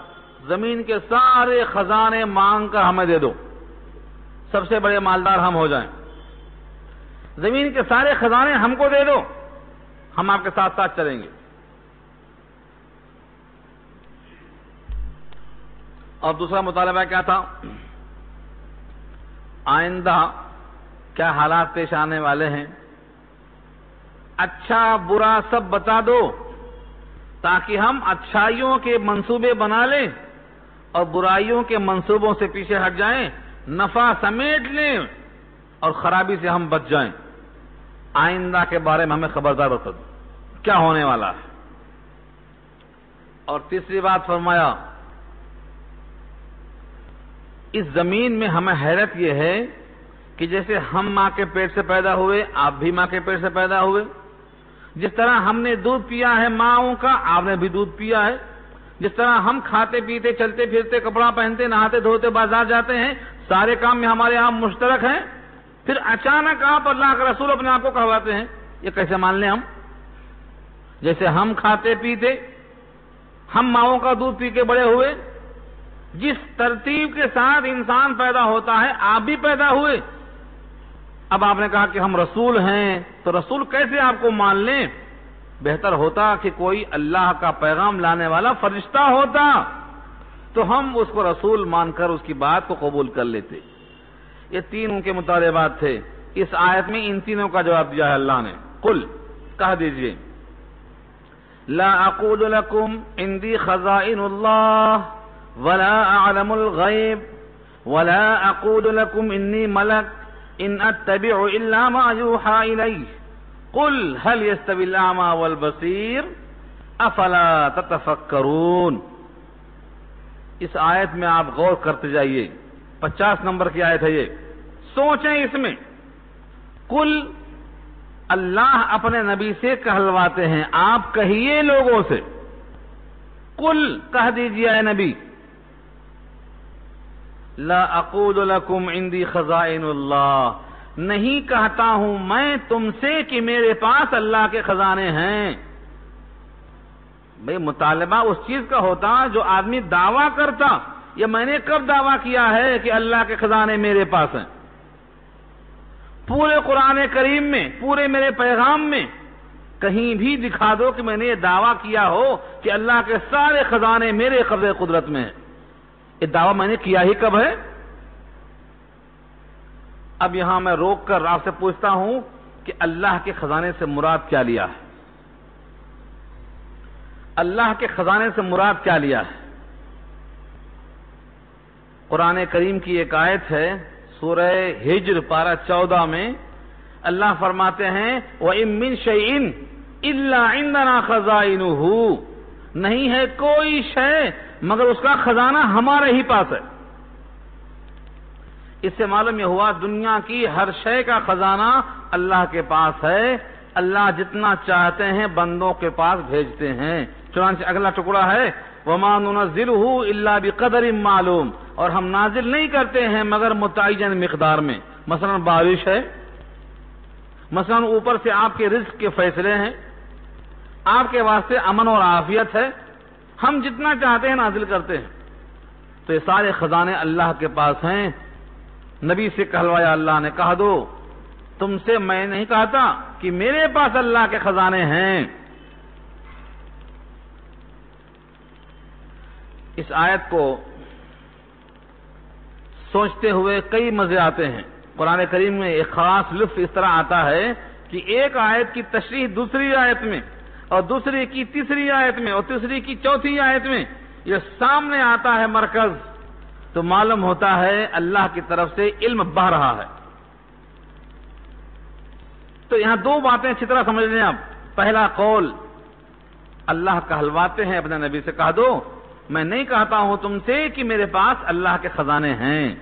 A: زمین کے سارے خزانے مانگ کر ہمیں دے دو، سب سے بڑے مالدار ہم ہو جائیں. زمین کے سارے خزانے ہم کو دے دو، ہم آپ کے ساتھ ساتھ چلیں گے. اور دوسرا مطالبہ کیا تھا؟ آئندہ کیا حالات پیش آنے والے ہیں، اچھا برا سب بتا دو تاکہ ہم اچھائیوں کے منصوبے بنا لیں اور برائیوں کے منصوبوں سے پیچھے ہٹ جائیں، نفع سمیٹ لیں اور خرابی سے ہم بچ جائیں. آئندہ کے بارے میں ہمیں خبردار بتا دو کیا ہونے والا ہے. اور تیسری بات فرمایا اس زمین میں ہمیں حیرت یہ ہے کہ جیسے ہم ماں کے پیٹ سے پیدا ہوئے، آپ بھی ماں کے پیٹ سے پیدا ہوئے، جس طرح ہم نے دودھ پیا ہے ماؤں کا، آپ نے بھی دودھ پیا ہے، جس طرح ہم کھاتے پیتے، چلتے پھرتے، کپڑا پہنتے، نہاتے دھوتے، بازار جاتے ہیں، سارے کام میں ہمارے یہاں مشترک ہیں. پھر اچانک آپ اللہ کا رسول اپنے آپ کو کہواتے ہیں، یہ کیسے مان لیں ہم؟ جیسے ہم کھاتے پیتے، ہم ماؤں کا دودھ پی کے بڑے ہوئے، جس ترتیب کے ساتھ انسان پیدا ہوتا ہے آپ بھی پیدا ہوئے. اب آپ نے کہا کہ ہم رسول ہیں تو رسول کیسے آپ کو مان لیں؟ بہتر ہوتا کہ کوئی اللہ کا پیغام لانے والا فرشتہ ہوتا تو ہم اس کو رسول مان کر اس کی بات کو قبول کر لیتے. یہ 3 ان کے مطالبات تھے. اس آیت میں ان تینوں کا جواب دیا ہے اللہ نے. قل، کہہ دیجئے، لا اقول لکم عندی خزائن اللہ ولا اعلم الغیب ولا اقول لکم انی ملک ان اتبع الا ما یوحى الی قل هل يستوي الاعمى والبصیر افلا تتفکرون. اس آیت میں آپ غور کرتے جائیے. 50 نمبر کی آیت ہے یہ. سوچیں اس میں. کل اللہ اپنے نبی سے کہلواتے ہیں, آپ کہیے لوگوں سے, کل کہہ دیجیے اے نبی, لا اقول لکم عندی خزائن اللہ, نہیں کہتا ہوں میں تم سے کہ میرے پاس اللہ کے خزانے ہیں. بھئی مطالبہ اس چیز کا ہوتا جو آدمی دعویٰ کرتا, یا میں نے کب دعویٰ کیا ہے کہ اللہ کے خزانے میرے پاس ہیں؟ پورے قرآن کریم میں, پورے میرے پیغام میں کہیں بھی دکھا دو کہ میں نے یہ دعویٰ کیا ہو کہ اللہ کے سارے خزانے میرے قبضے قدرت میں ہیں. یہ دعویٰ میں نے کیا ہی کب ہے؟ اب یہاں میں روک کر آپ سے پوچھتا ہوں کہ اللہ کے خزانے سے مراد کیا لیا ہے؟ اللہ کے خزانے سے مراد کیا لیا ہے؟ قرآن کریم کی ایک آیت ہے, سورہ ہجر پارہ 14 میں اللہ فرماتے ہیں وَإِن مِّن شَيْءٍ إِلَّا عِندَنَا خَزَائِنُهُ, نہیں ہے کوئی شے مگر اس کا خزانہ ہمارے ہی پاس ہے. اس سے معلوم یہ ہوا دنیا کی ہر شے کا خزانہ اللہ کے پاس ہے. اللہ جتنا چاہتے ہیں بندوں کے پاس بھیجتے ہیں. چنانچہ اگلا ٹکڑا ہے وَمَا نُنَزِّلُهُ إِلَّا بِقَدَرٍ معلوم, اور ہم نازل نہیں کرتے ہیں مگر متعین مقدار میں. مثلا بارش ہے, مثلا اوپر سے آپ کے رزق کے فیصلے ہیں, آپ کے واسطے امن اور عافیت ہے, ہم جتنا چاہتے ہیں نازل کرتے ہیں. تو یہ سارے خزانے اللہ کے پاس ہیں. نبی سے کہلوایا اللہ نے, کہہ دو تم سے میں نہیں کہتا کہ میرے پاس اللہ کے خزانے ہیں. اس آیت کو سوچتے ہوئے کئی مزے آتے ہیں. قرآن کریم میں ایک خاص لطف اس طرح آتا ہے کہ ایک آیت کی تشریح دوسری آیت میں, اور دوسری کی تیسری آیت میں, اور تیسری کی چوتھی آیت میں یہ سامنے آتا ہے مرکز, تو معلوم ہوتا ہے اللہ کی طرف سے علم بہہ رہا ہے. تو یہاں دو باتیں اچھی طرح سمجھ لیں آپ. پہلا قول, اللہ کہلواتے ہیں اپنے نبی سے, کہہ دو میں نہیں کہتا ہوں تم سے کہ میرے پاس اللہ کے خزانے ہیں.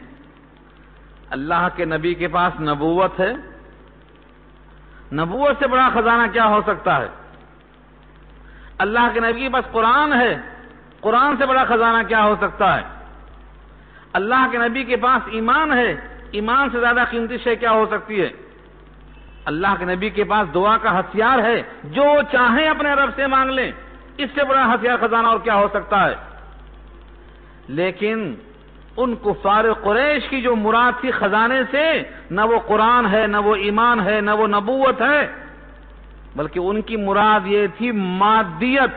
A: اللہ کے نبی کے پاس نبوت ہے, نبوت سے بڑا خزانہ کیا ہو سکتا ہے؟ اللہ کے نبی کے پاس قرآن ہے, قرآن سے بڑا خزانہ کیا ہو سکتا ہے؟ اللہ کے نبی کے پاس ایمان ہے, ایمان سے زیادہ قیمتی شے کیا ہو سکتی ہے؟ اللہ کے نبی کے پاس دعا کا ہتھیار ہے, جو چاہیں اپنے رب سے مانگ لیں, اس سے بڑا ہتھیار خزانہ اور کیا ہو سکتا ہے؟ لیکن ان کفار قریش کی جو مراد تھی خزانے سے, نہ وہ قرآن ہے, نہ وہ ایمان ہے, نہ وہ نبوت ہے, بلکہ ان کی مراد یہ تھی مادیت,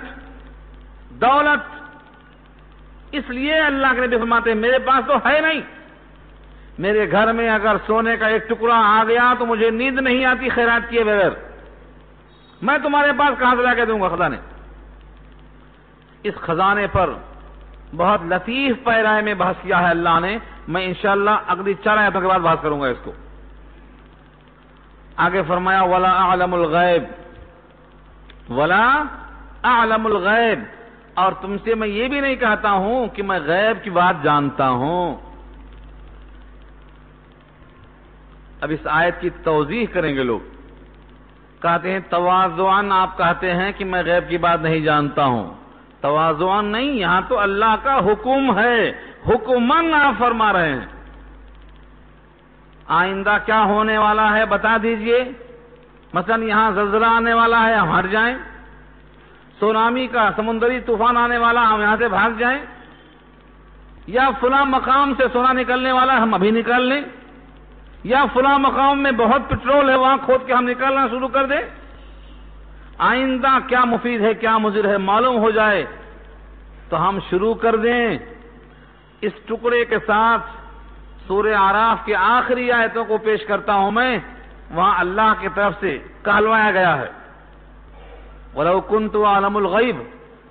A: دولت. اس لیے اللہ کے نبی فرماتے ہیں میرے پاس تو ہے نہیں, میرے گھر میں اگر سونے کا ایک ٹکڑا آ گیا تو مجھے نیند نہیں آتی خیرات کیے بغیر, میں تمہارے پاس کہاں سے لا کے دوں گا خزانے. اس خزانے پر بہت لطیف پیرائے میں بحث کیا ہے اللہ نے. میں انشاءاللہ اگلی 4 آیتوں کے بعد بحث کروں گا اس کو. آگے فرمایا وَلَا أَعْلَمُ الْغَيْبِ, وَلَا أَعْلَمُ الْغَيْبِ, اور تم سے میں یہ بھی نہیں کہتا ہوں کہ میں غیب کی بات جانتا ہوں. اب اس آیت کی توضیح کریں گے لوگ. کہتے ہیں تواضعاً آپ کہتے ہیں کہ میں غیب کی بات نہیں جانتا ہوں. تواضعاً نہیں, یہاں تو اللہ کا حکم ہے, حکماً آپ فرما رہے ہیں. آئندہ کیا ہونے والا ہے بتا دیجئے. مثلا یہاں زلزلہ آنے والا ہے, ہم ہٹ جائیں. سونامی کا سمندری طوفان آنے والا, ہم یہاں سے بھاگ جائیں. یا فلاں مقام سے سونا نکلنے والا, ہم ابھی نکال لیں. یا فلاں مقام میں بہت پٹرول ہے, وہاں کھود کے ہم نکالنا شروع کر دیں. آئندہ کیا مفید ہے کیا مضر ہے معلوم ہو جائے تو ہم شروع کر دیں. اس ٹکڑے کے ساتھ سورہ اعراف کی آخری آیتوں کو پیش کرتا ہوں میں. وہاں اللہ کی طرف سے کہلوایا گیا ہے وَلَوْ كُنْتُ أَعْلَمُ الْغَيْبَ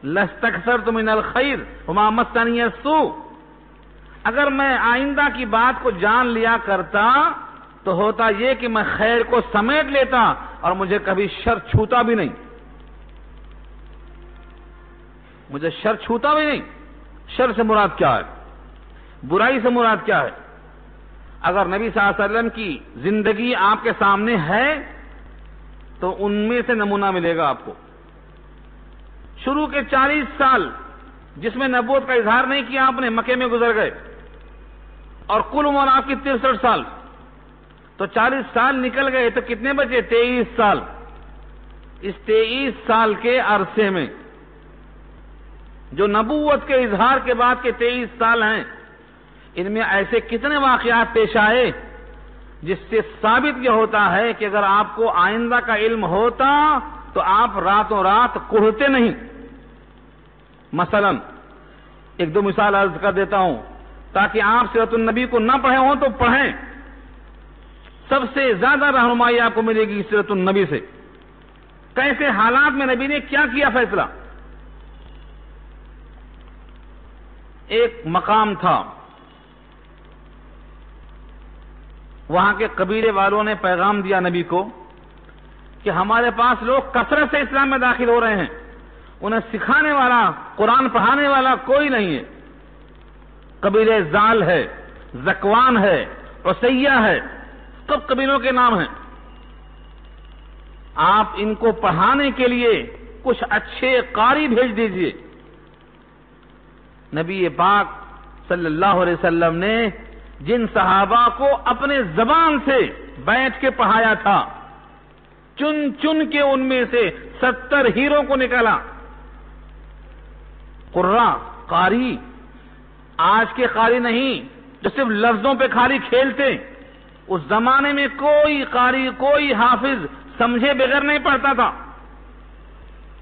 A: لَاسْتَكْثَرْتُ مِنَ الْخَيْرِ وَمَا مَسَّنِيَ السُّوءُ. اگر میں آئندہ کی بات کو جان لیا کرتا تو ہوتا یہ کہ میں خیر کو سمیٹ لیتا اور مجھے کبھی شر چھوتا بھی نہیں. مجھے شر چھوتا بھی نہیں. شر سے مراد کیا ہے؟ برائی سے مراد کیا ہے؟ اگر نبی صلی اللہ علیہ وسلم کی زندگی آپ کے سامنے ہے تو ان میں سے نمونہ ملے گا آپ کو. شروع کے 40 سال جس میں نبوت کا اظہار نہیں کیا آپ نے، مکے میں گزر گئے، اور کل عمر آپ کی 63 سال، تو 40 سال نکل گئے تو کتنے بچے؟ 23 سال. اس 23 سال کے عرصے میں جو نبوت کے اظہار کے بعد کے 23 سال ہیں، ان میں ایسے کتنے واقعات پیش آئے جس سے ثابت یہ ہوتا ہے کہ اگر آپ کو آئندہ کا علم ہوتا تو آپ راتوں رات کوڑھتے نہیں. مثلا ایک دو مثال عرض کر دیتا ہوں تاکہ آپ سیرت النبی کو نہ پڑھے ہوں تو پڑھیں. سب سے زیادہ رہنمائی آپ کو ملے گی سیرت النبی سے. کیسے حالات میں نبی نے کیا کیا فیصلہ. ایک مقام تھا، وہاں کے قبیلے والوں نے پیغام دیا نبی کو کہ ہمارے پاس لوگ کثرت سے اسلام میں داخل ہو رہے ہیں، انہیں سکھانے والا، قرآن پڑھانے والا کوئی نہیں ہے. قبیلے زال ہے، زکوان ہے، عسیہ ہے، سب قبیلوں کے نام ہیں. آپ ان کو پڑھانے کے لیے کچھ اچھے قاری بھیج دیجئے. نبی پاک صلی اللہ علیہ وسلم نے جن صحابہ کو اپنے زبان سے بیٹھ کے پڑھایا تھا، چن چن کے ان میں سے 70 ہیروں کو نکالا. قرہ، قاری، آج کے قاری نہیں جو صرف لفظوں پہ خالی کھیلتے. اس زمانے میں کوئی قاری، کوئی حافظ سمجھے بغیر نہیں پڑھتا تھا.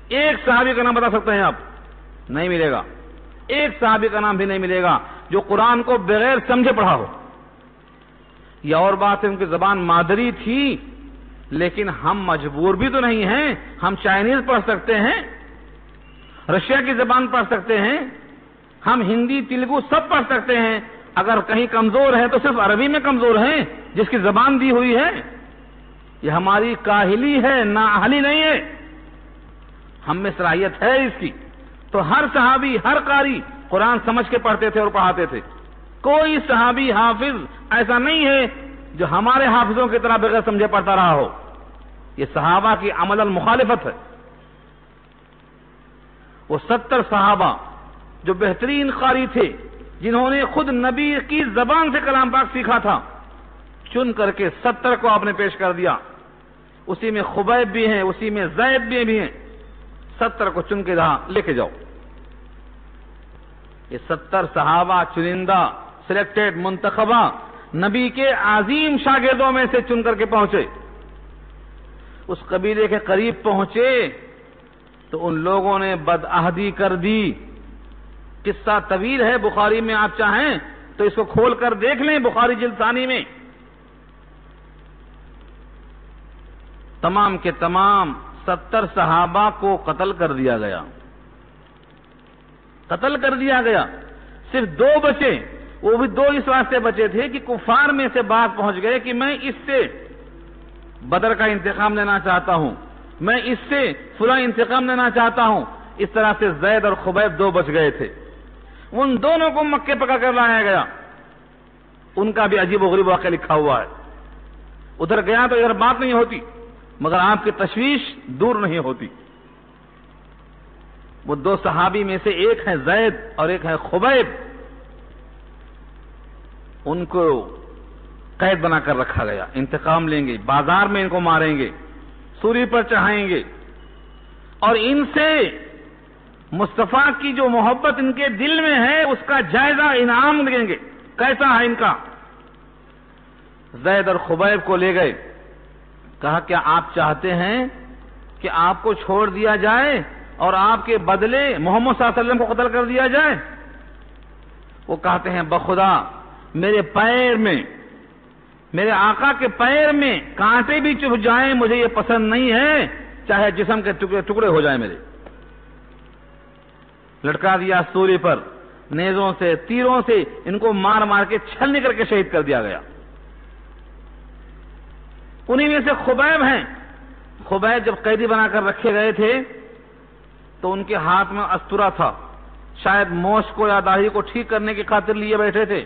A: ایک صحابی کا نام بتا سکتے ہیں آپ؟ نہیں ملے گا. ایک صحابی کا نام بھی نہیں ملے گا جو قرآن کو بغیر سمجھے پڑھا ہو. یہ اور بات ہے ان کی زبان مادری تھی، لیکن ہم مجبور بھی تو نہیں ہیں. ہم چائنیز پڑھ سکتے ہیں، رشیا کی زبان پڑھ سکتے ہیں، ہم ہندی، تیلگو سب پڑھ سکتے ہیں. اگر کہیں کمزور ہے تو صرف عربی میں کمزور ہیں جس کی زبان دی ہوئی ہے. یہ ہماری کاہلی ہے، نااہلی نہیں ہے. ہم میں صلاحیت ہے اس کی. تو ہر صحابی، ہر قاری قرآن سمجھ کے پڑھتے تھے اور پڑھاتے تھے. کوئی صحابی حافظ ایسا نہیں ہے جو ہمارے حافظوں کی طرح بغیر سمجھے پڑھتا رہا ہو. یہ صحابہ کی عمل المخالفت ہے. وہ 70 صحابہ جو بہترین قاری تھے، جنہوں نے خود نبی کی زبان سے کلام پاک سیکھا تھا، چن کر کے 70 کو آپ نے پیش کر دیا. اسی میں خبیب بھی ہیں، اسی میں زید بھی ہیں. 70 کو چن کے یہاں لے کے جاؤ. یہ 70 صحابہ چنندہ، سلیکٹڈ، منتخبہ، نبی کے عظیم شاگردوں میں سے چن کر کے پہنچے. اس قبیلے کے قریب پہنچے تو ان لوگوں نے بدعہدی کر دی. قصہ طویل ہے، بخاری میں آپ چاہیں تو اس کو کھول کر دیکھ لیں، بخاری جلد ثانی میں. تمام کے تمام 70 صحابہ کو قتل کر دیا گیا. قتل کر دیا گیا. صرف 2 بچے، وہ بھی 2 اس واسطے بچے تھے کہ کفار میں سے بات پہنچ گئے کہ میں اس سے بدر کا انتقام لینا چاہتا ہوں، میں اس سے فلاں انتقام لینا چاہتا ہوں. اس طرح سے زید اور خبیب 2 بچ گئے تھے. ان دونوں کو مکے پکڑ کر لایا گیا. ان کا بھی عجیب و غریب واقعہ لکھا ہوا ہے. ادھر گیا تو ادھر بات نہیں ہوتی، مگر آپ کی تشویش دور نہیں ہوتی. وہ 2 صحابی میں سے ایک ہے زید اور ایک ہے خبیب. ان کو قید بنا کر رکھا گیا. انتقام لیں گے، بازار میں ان کو ماریں گے، سولی پر چڑھائیں گے، اور ان سے مصطفیٰ کی جو محبت ان کے دل میں ہے اس کا جائزہ انعام دیں گے. کیسا ہے ان کا؟ زید اور خبیب کو لے گئے. کہا کیا آپ چاہتے ہیں کہ آپ کو چھوڑ دیا جائے اور آپ کے بدلے محمد صلی اللہ علیہ وسلم کو قتل کر دیا جائے؟ وہ کہتے ہیں بخدا میرے پیر میں، میرے آقا کے پیر میں کانٹے بھی چبھ جائیں مجھے یہ پسند نہیں ہے، چاہے جسم کے ٹکڑے ٹکڑے ہو جائیں. میرے لٹکا دیا سولی پر، نیزوں سے، تیروں سے ان کو مار مار کے چھلنی کر کے شہید کر دیا گیا. انہی میں سے خبیب ہیں. خبیب جب قیدی بنا کر رکھے گئے تھے تو ان کے ہاتھ میں استورا تھا، شاید موش کو یا داڑھی کو ٹھیک کرنے کی خاطر لیے بیٹھے تھے.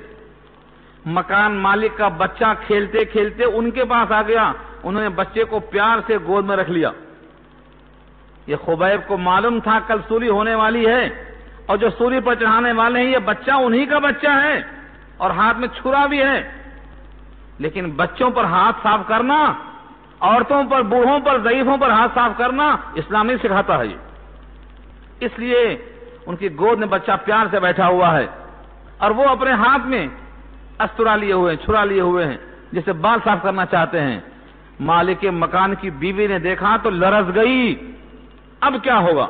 A: مکان مالک کا بچہ کھیلتے کھیلتے ان کے پاس آ گیا، انہوں نے بچے کو پیار سے گود میں رکھ لیا۔ یہ خبیب کو معلوم تھا کل سولی ہونے والی ہے، اور جو سولی پر چڑھانے والے ہیں یہ بچہ انہی کا بچہ ہے، اور ہاتھ میں چھرا بھی ہے۔ لیکن بچوں پر ہاتھ صاف کرنا، عورتوں پر، بوڑھوں پر، ضعیفوں پر ہاتھ صاف کرنا اسلام نہیں سکھاتا ہے۔ اس لیے ان کی گود میں بچہ پیار سے بیٹھا ہوا ہے، اور وہ اپنے ہاتھ میں استرا لیے ہوئے ہیں، چھرا لیے ہوئے ہیں، جسے بال صاف کرنا چاہتے ہیں۔ مالک مکان کی بیوی نے دیکھا تو لرز گئی، اب کیا ہوگا؟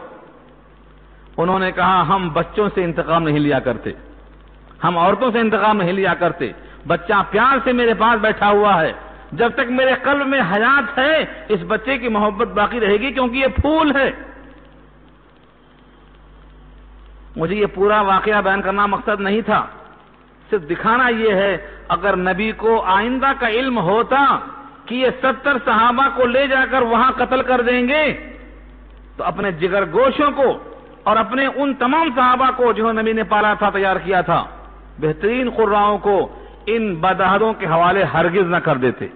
A: انہوں نے کہا ہم بچوں سے انتقام نہیں لیا کرتے، ہم عورتوں سے انتقام نہیں لیا کرتے، بچہ پیار سے میرے پاس بیٹھا ہوا ہے، جب تک میرے قلب میں حیات ہے اس بچے کی محبت باقی رہے گی، کیونکہ یہ پھول ہے۔ مجھے یہ پورا واقعہ بیان کرنا مقصد نہیں تھا، صرف دکھانا یہ ہے اگر نبی کو آئندہ کا علم ہوتا کہ یہ 70 صحابہ کو لے جا کر وہاں قتل کر دیں گے، تو اپنے جگر گوشوں کو اور اپنے ان تمام صحابہ کو جو نبی نے پالا تھا، تیار کیا تھا، بہترین قراؤں کو ان بدہدوں کے حوالے ہرگز نہ کر دیتے۔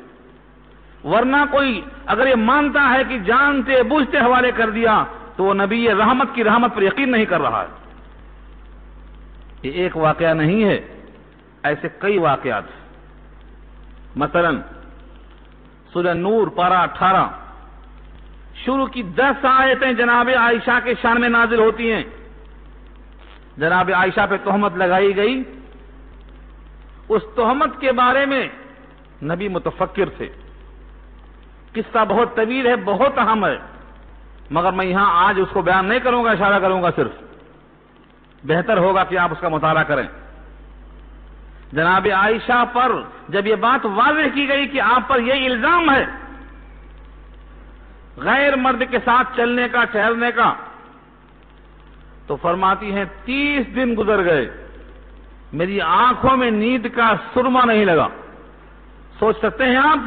A: ورنہ کوئی اگر یہ مانتا ہے کہ جانتے بوجھتے حوالے کر دیا تو وہ نبی رحمت کی رحمت پر یقین نہیں کر رہا ہے۔ یہ ایک واقعہ نہیں ہے، ایسے کئی واقعات۔ مثلا سورہ نور پارہ 18 شروع کی 10 آیتیں جناب عائشہ کے شان میں نازل ہوتی ہیں۔ جناب عائشہ پہ تہمت لگائی گئی، اس تہمت کے بارے میں نبی متفکر تھے۔ قصہ بہت طویل ہے، بہت اہم ہے، مگر میں یہاں آج اس کو بیان نہیں کروں گا، اشارہ کروں گا صرف۔ بہتر ہوگا کہ آپ اس کا مطالعہ کریں۔ جناب عائشہ پر جب یہ بات واضح کی گئی کہ آپ پر یہ الزام ہے غیر مرد کے ساتھ چلنے کا، ٹہلنے کا، تو فرماتی ہیں 30 دن گزر گئے، میری آنکھوں میں نیند کا سرما نہیں لگا۔ سوچ سکتے ہیں آپ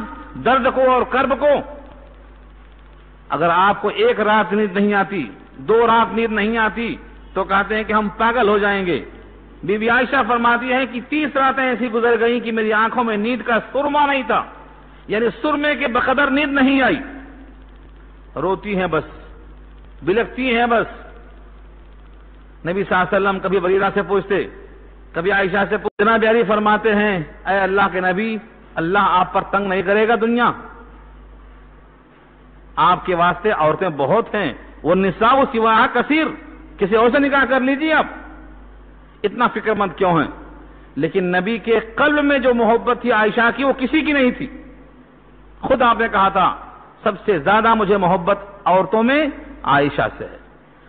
A: درد کو اور کرب کو؟ اگر آپ کو 1 رات نیند نہیں آتی، 2 رات نیند نہیں آتی تو کہتے ہیں کہ ہم پاگل ہو جائیں گے۔ بی بی عائشہ فرماتی ہے کہ 30 راتیں ایسی گزر گئیں کہ میری آنکھوں میں نیند کا سرما نہیں تھا، یعنی سرمے کے بقدر نیند نہیں آئی۔ روتی ہیں بس، بلکتی ہیں بس۔ نبی صلی اللہ علیہ وسلم کبھی بریرہ سے پوچھتے، کبھی عائشہ سے پوچھتے، جناب علی فرماتے ہیں اے اللہ کے نبی، اللہ آپ پر تنگ نہیں کرے گا دنیا؟ آپ کے واسطے عورتیں بہت ہیں، وہ نساء سواہا کثیر، کسی اور سے نکاح کر لیجیے آپ، اتنا فکر مند کیوں ہیں؟ لیکن نبی کے قلب میں جو محبت تھی عائشہ کی، وہ کسی کی نہیں تھی۔ خود آپ نے کہا تھا سب سے زیادہ مجھے محبت عورتوں میں عائشہ سے ہے،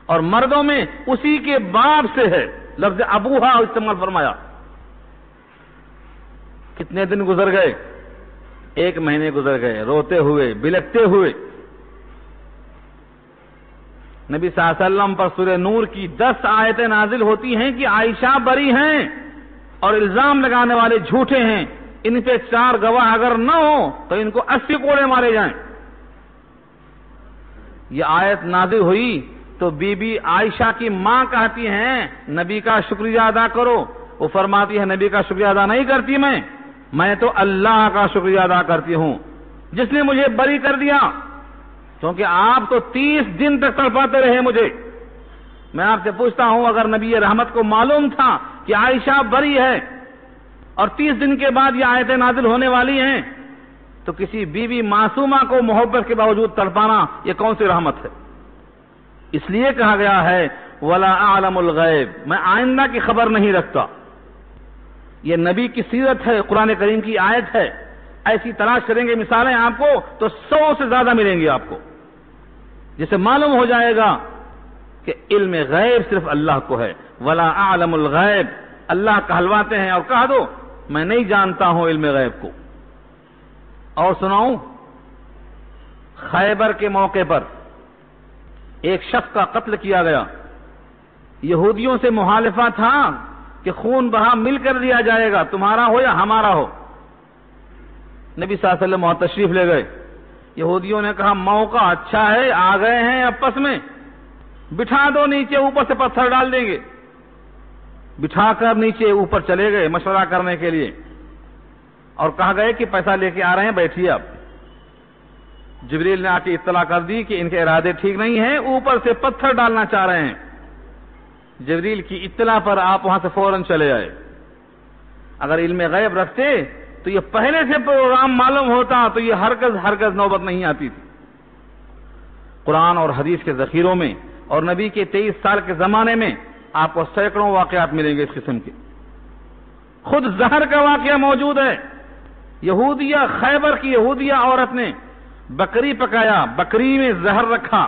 A: اور مردوں میں اسی کے باپ سے ہے، لفظ ابوہا استعمال فرمایا۔ کتنے دن گزر گئے؟ 1 مہینے گزر گئے، روتے ہوئے، بلکتے ہوئے۔ نبی صلی اللہ علیہ وسلم پر سورہ نور کی 10 آیتیں نازل ہوتی ہیں کہ عائشہ بری ہیں اور الزام لگانے والے جھوٹے ہیں، ان پہ 4 گواہ اگر نہ ہو تو ان کو 80 کوڑے مارے جائیں۔ یہ آیت نازل ہوئی تو بی بی عائشہ کی ماں کہتی ہیں نبی کا شکریہ ادا کرو۔ وہ فرماتی ہے نبی کا شکریہ ادا نہیں کرتی میں تو اللہ کا شکریہ ادا کرتی ہوں جس نے مجھے بری کر دیا، کیونکہ آپ تو 30 دن تک تڑپاتے رہے مجھے۔ میں آپ سے پوچھتا ہوں اگر نبی رحمت کو معلوم تھا کہ عائشہ بری ہے اور 30 دن کے بعد یہ آیتیں نازل ہونے والی ہیں، تو کسی بیوی معصومہ کو محبت کے باوجود تڑپانا یہ کون سی رحمت ہے؟ اس لیے کہا گیا ہے وَلَا أَعْلَمُ الْغَيْبِ، میں آئندہ کی خبر نہیں رکھتا۔ یہ نبی کی سیرت ہے، قرآن کریم کی آیت ہے۔ ایسی تلاش کریں گے مثالیں آپ کو تو 100 سے زیادہ ملیں گی آپ کو، جسے معلوم ہو جائے گا کہ علم غیب صرف اللہ کو ہے۔ وَلَا أَعْلَمُ الْغَيْبِ، اللہ کہلواتے ہیں اور کہہ دو میں نہیں جانتا ہوں علم غیب کو۔ اور سناؤں، خیبر کے موقع پر ایک شخص کا قتل کیا گیا، یہودیوں سے محالفہ تھا کہ خون بہا مل کر دیا جائے گا، تمہارا ہو یا ہمارا ہو۔ نبی صلی اللہ علیہ وسلم وہاں تشریف لے گئے، یہودیوں نے کہا موقع اچھا ہے، آ گئے ہیں آپس میں، بٹھا دو نیچے، اوپر سے پتھر ڈال دیں گے۔ بٹھا کر نیچے اوپر چلے گئے مشورہ کرنے کے لیے۔ اور کہا گئے کہ پیسہ لے کے آ رہے ہیں، بیٹھیے آپ۔ جبریل نے آ کے اطلاع کر دی کہ ان کے ارادے ٹھیک نہیں ہیں، اوپر سے پتھر ڈالنا چاہ رہے ہیں۔ جبریل کی اطلاع پر آپ وہاں سے فوراً چلے آئے۔ اگر علم غیب رکھتے تو یہ پہلے سے پروگرام معلوم ہوتا تو یہ ہرگز نوبت نہیں آتی تھی۔ قرآن اور حدیث کے ذخیروں میں اور نبی کے 23 سال کے زمانے میں آپ کو سینکڑوں واقعات ملیں گے اس قسم کے۔ خود زہر کا واقعہ موجود ہے۔ یہودیہ، خیبر کی یہودیہ عورت نے بکری پکایا، بکری میں زہر رکھا،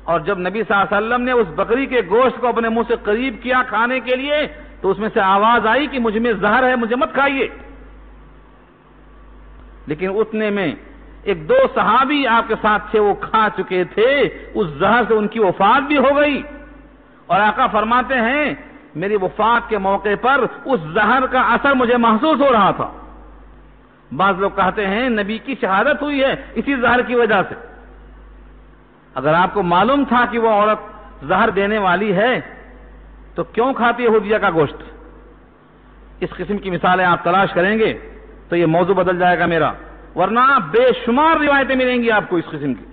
A: اور جب نبی صلی اللہ علیہ وسلم نے اس بکری کے گوشت کو اپنے منہ سے قریب کیا کھانے کے لیے تو اس میں سے آواز آئی کہ مجھ میں زہر ہے، مجھے مت کھائیے۔ لیکن اتنے میں ایک دو صحابی آپ کے ساتھ تھے، وہ کھا چکے تھے، اس زہر سے ان کی وفات بھی ہو گئی، اور آقا فرماتے ہیں میری وفات کے موقع پر اس زہر کا اثر مجھے محسوس ہو رہا تھا۔ بعض لوگ کہتے ہیں نبی کی شہادت ہوئی ہے اسی زہر کی وجہ سے۔ اگر آپ کو معلوم تھا کہ وہ عورت زہر دینے والی ہے تو کیوں کھاتی یہودیہ کا گوشت؟ اس قسم کی مثالیں آپ تلاش کریں گے تو یہ موضوع بدل جائے گا میرا، ورنہ بے شمار روایتیں ملیں گی آپ کو اس قسم کی۔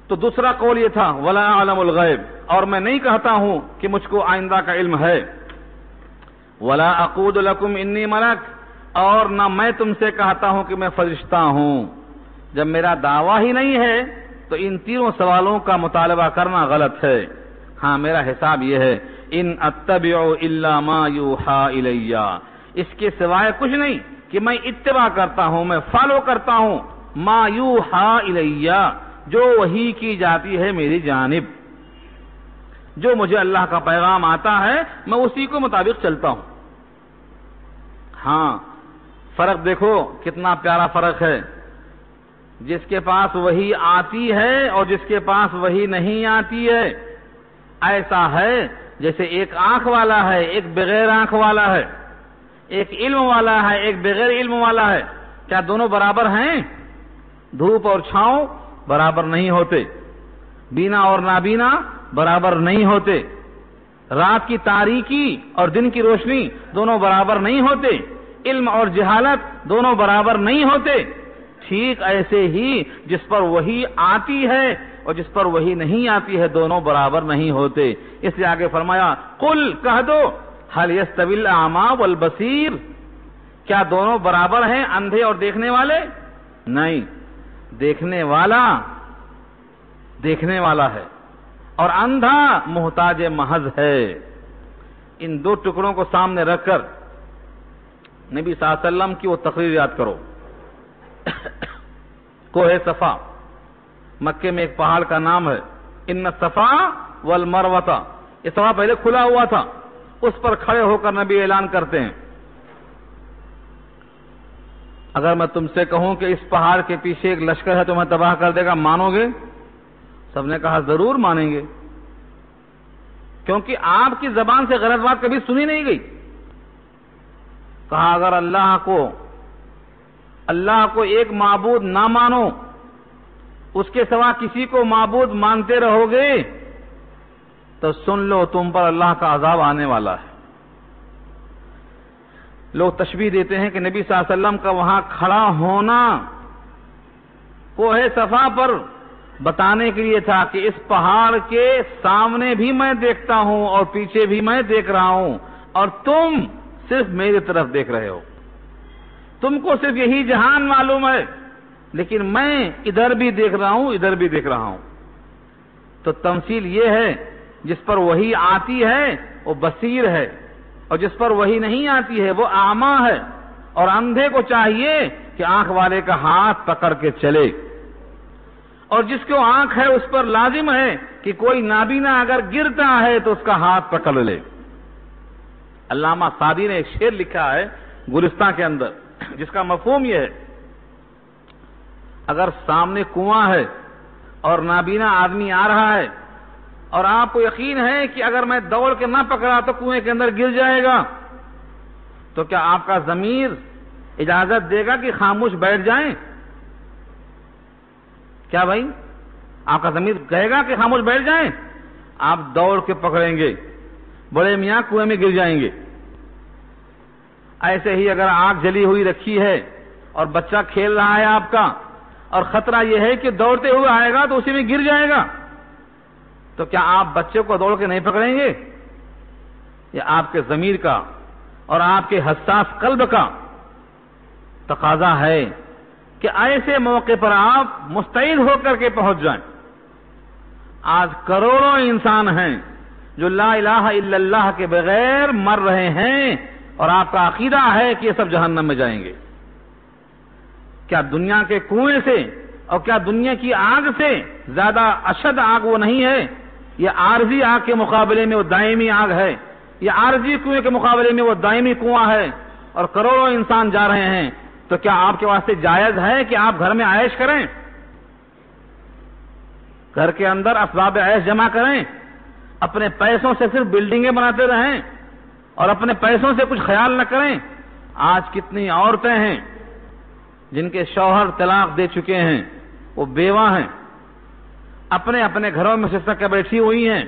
A: تو دوسرا قول یہ تھا ولا اعلم الغیب، اور میں نہیں کہتا ہوں کہ مجھ کو آئندہ کا علم ہے۔ ولا اقول لکم انی ملک، اور نہ میں تم سے کہتا ہوں کہ میں فرشتہ ہوں۔ جب میرا دعویٰ ہی نہیں ہے تو ان تینوں سوالوں کا مطالبہ کرنا غلط ہے۔ ہاں میرا حساب یہ ہے ان اتبع الا ما یوحى الی، اس کے سوائے کچھ نہیں کہ میں اتباع کرتا ہوں، میں فالو کرتا ہوں ما یوحى الی، جو وحی کی جاتی ہے میری جانب، جو مجھے اللہ کا پیغام آتا ہے میں اسی کو مطابق چلتا ہوں۔ ہاں فرق دیکھو کتنا پیارا فرق ہے، جس کے پاس وحی آتی ہے اور جس کے پاس وحی نہیں آتی ہے، ایسا ہے جیسے ایک آنکھ والا ہے ایک بغیر آنکھ والا ہے، ایک علم والا ہے ایک بغیر علم والا ہے۔ کیا دونوں برابر ہیں؟ دھوپ اور چھاؤں برابر نہیں ہوتے، بینا اور نابینا برابر نہیں ہوتے، رات کی تاریکی اور دن کی روشنی دونوں برابر نہیں ہوتے، علم اور جہالت دونوں برابر نہیں ہوتے۔ ٹھیک ایسے ہی جس پر وحی آتی ہے اور جس پر وحی نہیں آتی ہے دونوں برابر نہیں ہوتے۔ اس لیے آگے فرمایا قل، کہہ دو هل يستوي الاعمى والبصير، کیا دونوں برابر ہیں اندھے اور دیکھنے والے؟ نہیں، دیکھنے والا ہے اور اندھا محتاج محض ہے۔ ان دو ٹکڑوں کو سامنے رکھ کر نبی صلی اللہ علیہ وسلم کی وہ تقریر یاد کرو۔ کوہ صفا، مکے میں ایک پہاڑ کا نام ہے، ان الصفا والمروہ، یہ صفا پہلے کھلا ہوا تھا، اس پر کھڑے ہو کر نبی اعلان کرتے ہیں اگر میں تم سے کہوں کہ اس پہاڑ کے پیچھے ایک لشکر ہے تمہیں تباہ کر دے گا، مانو گے؟ سب نے کہا ضرور مانیں گے، کیونکہ آپ کی زبان سے غلط بات کبھی سنی نہیں گئی۔ کہا اگر اللہ کو ایک معبود نہ مانو، اس کے سوا کسی کو معبود مانتے رہو گے تو سن لو تم پر اللہ کا عذاب آنے والا ہے۔ لوگ تشبیہ دیتے ہیں کہ نبی صلی اللہ علیہ وسلم کا وہاں کھڑا ہونا کوہ صفا پر بتانے کے لیے تھا کہ اس پہاڑ کے سامنے بھی میں دیکھتا ہوں اور پیچھے بھی میں دیکھ رہا ہوں، اور تم صرف میری طرف دیکھ رہے ہو، تم کو صرف یہی جہان معلوم ہے، لیکن میں ادھر بھی دیکھ رہا ہوں ادھر بھی دیکھ رہا ہوں۔ تو تمثیل یہ ہے جس پر وحی آتی ہے وہ بصیر ہے، اور جس پر وحی نہیں آتی ہے وہ اعمیٰ ہے، اور اندھے کو چاہیے کہ آنکھ والے کا ہاتھ پکڑ کے چلے، اور جس کو آنکھ ہے اس پر لازم ہے کہ کوئی نابینا اگر گرتا ہے تو اس کا ہاتھ پکڑ لے۔ علامہ سعدی نے ایک شعر لکھا ہے گلستان کے اندر جس کا مفہوم یہ ہے، اگر سامنے کنواں ہے اور نابینا آدمی آ رہا ہے اور آپ کو یقین ہے کہ اگر میں دوڑ کے نہ پکڑا تو کنویں کے اندر گر جائے گا، تو کیا آپ کا ضمیر اجازت دے گا کہ خاموش بیٹھ جائیں؟ کیا بھائی آپ کا ضمیر کہے گا کہ خاموش بیٹھ جائیں؟ آپ دوڑ کے پکڑیں گے، بڑے میاں کنویں میں گر جائیں گے۔ ایسے ہی اگر آگ جلی ہوئی رکھی ہے اور بچہ کھیل رہا ہے آپ کا، اور خطرہ یہ ہے کہ دوڑتے ہوئے آئے گا تو اسی میں گر جائے گا، تو کیا آپ بچے کو دوڑ کے نہیں پکڑیں گے؟ یہ آپ کے ضمیر کا اور آپ کے حساس قلب کا تقاضا ہے کہ ایسے موقع پر آپ مستعد ہو کر کے پہنچ جائیں۔ آج کروڑوں انسان ہیں جو لا الہ الا اللہ کے بغیر مر رہے ہیں، اور آپ کا عقیدہ ہے کہ یہ سب جہنم میں جائیں گے۔ کیا دنیا کے کنویں سے اور کیا دنیا کی آگ سے زیادہ اشد آگ وہ نہیں ہے؟ یہ عارضی آگ کے مقابلے میں وہ دائمی آگ ہے، یہ عارضی کنویں کے مقابلے میں وہ دائمی کنواں ہے، اور کروڑوں انسان جا رہے ہیں۔ تو کیا آپ کے واسطے جائز ہے کہ آپ گھر میں عیش کریں، گھر کے اندر اسباب عیش جمع کریں، اپنے پیسوں سے صرف بلڈنگیں بناتے رہیں اور اپنے پیسوں سے کچھ خیال نہ کریں؟ آج کتنی عورتیں ہیں جن کے شوہر طلاق دے چکے ہیں، وہ بیوہ ہیں، اپنے اپنے گھروں میں سسک کے بیٹھی ہوئی ہیں،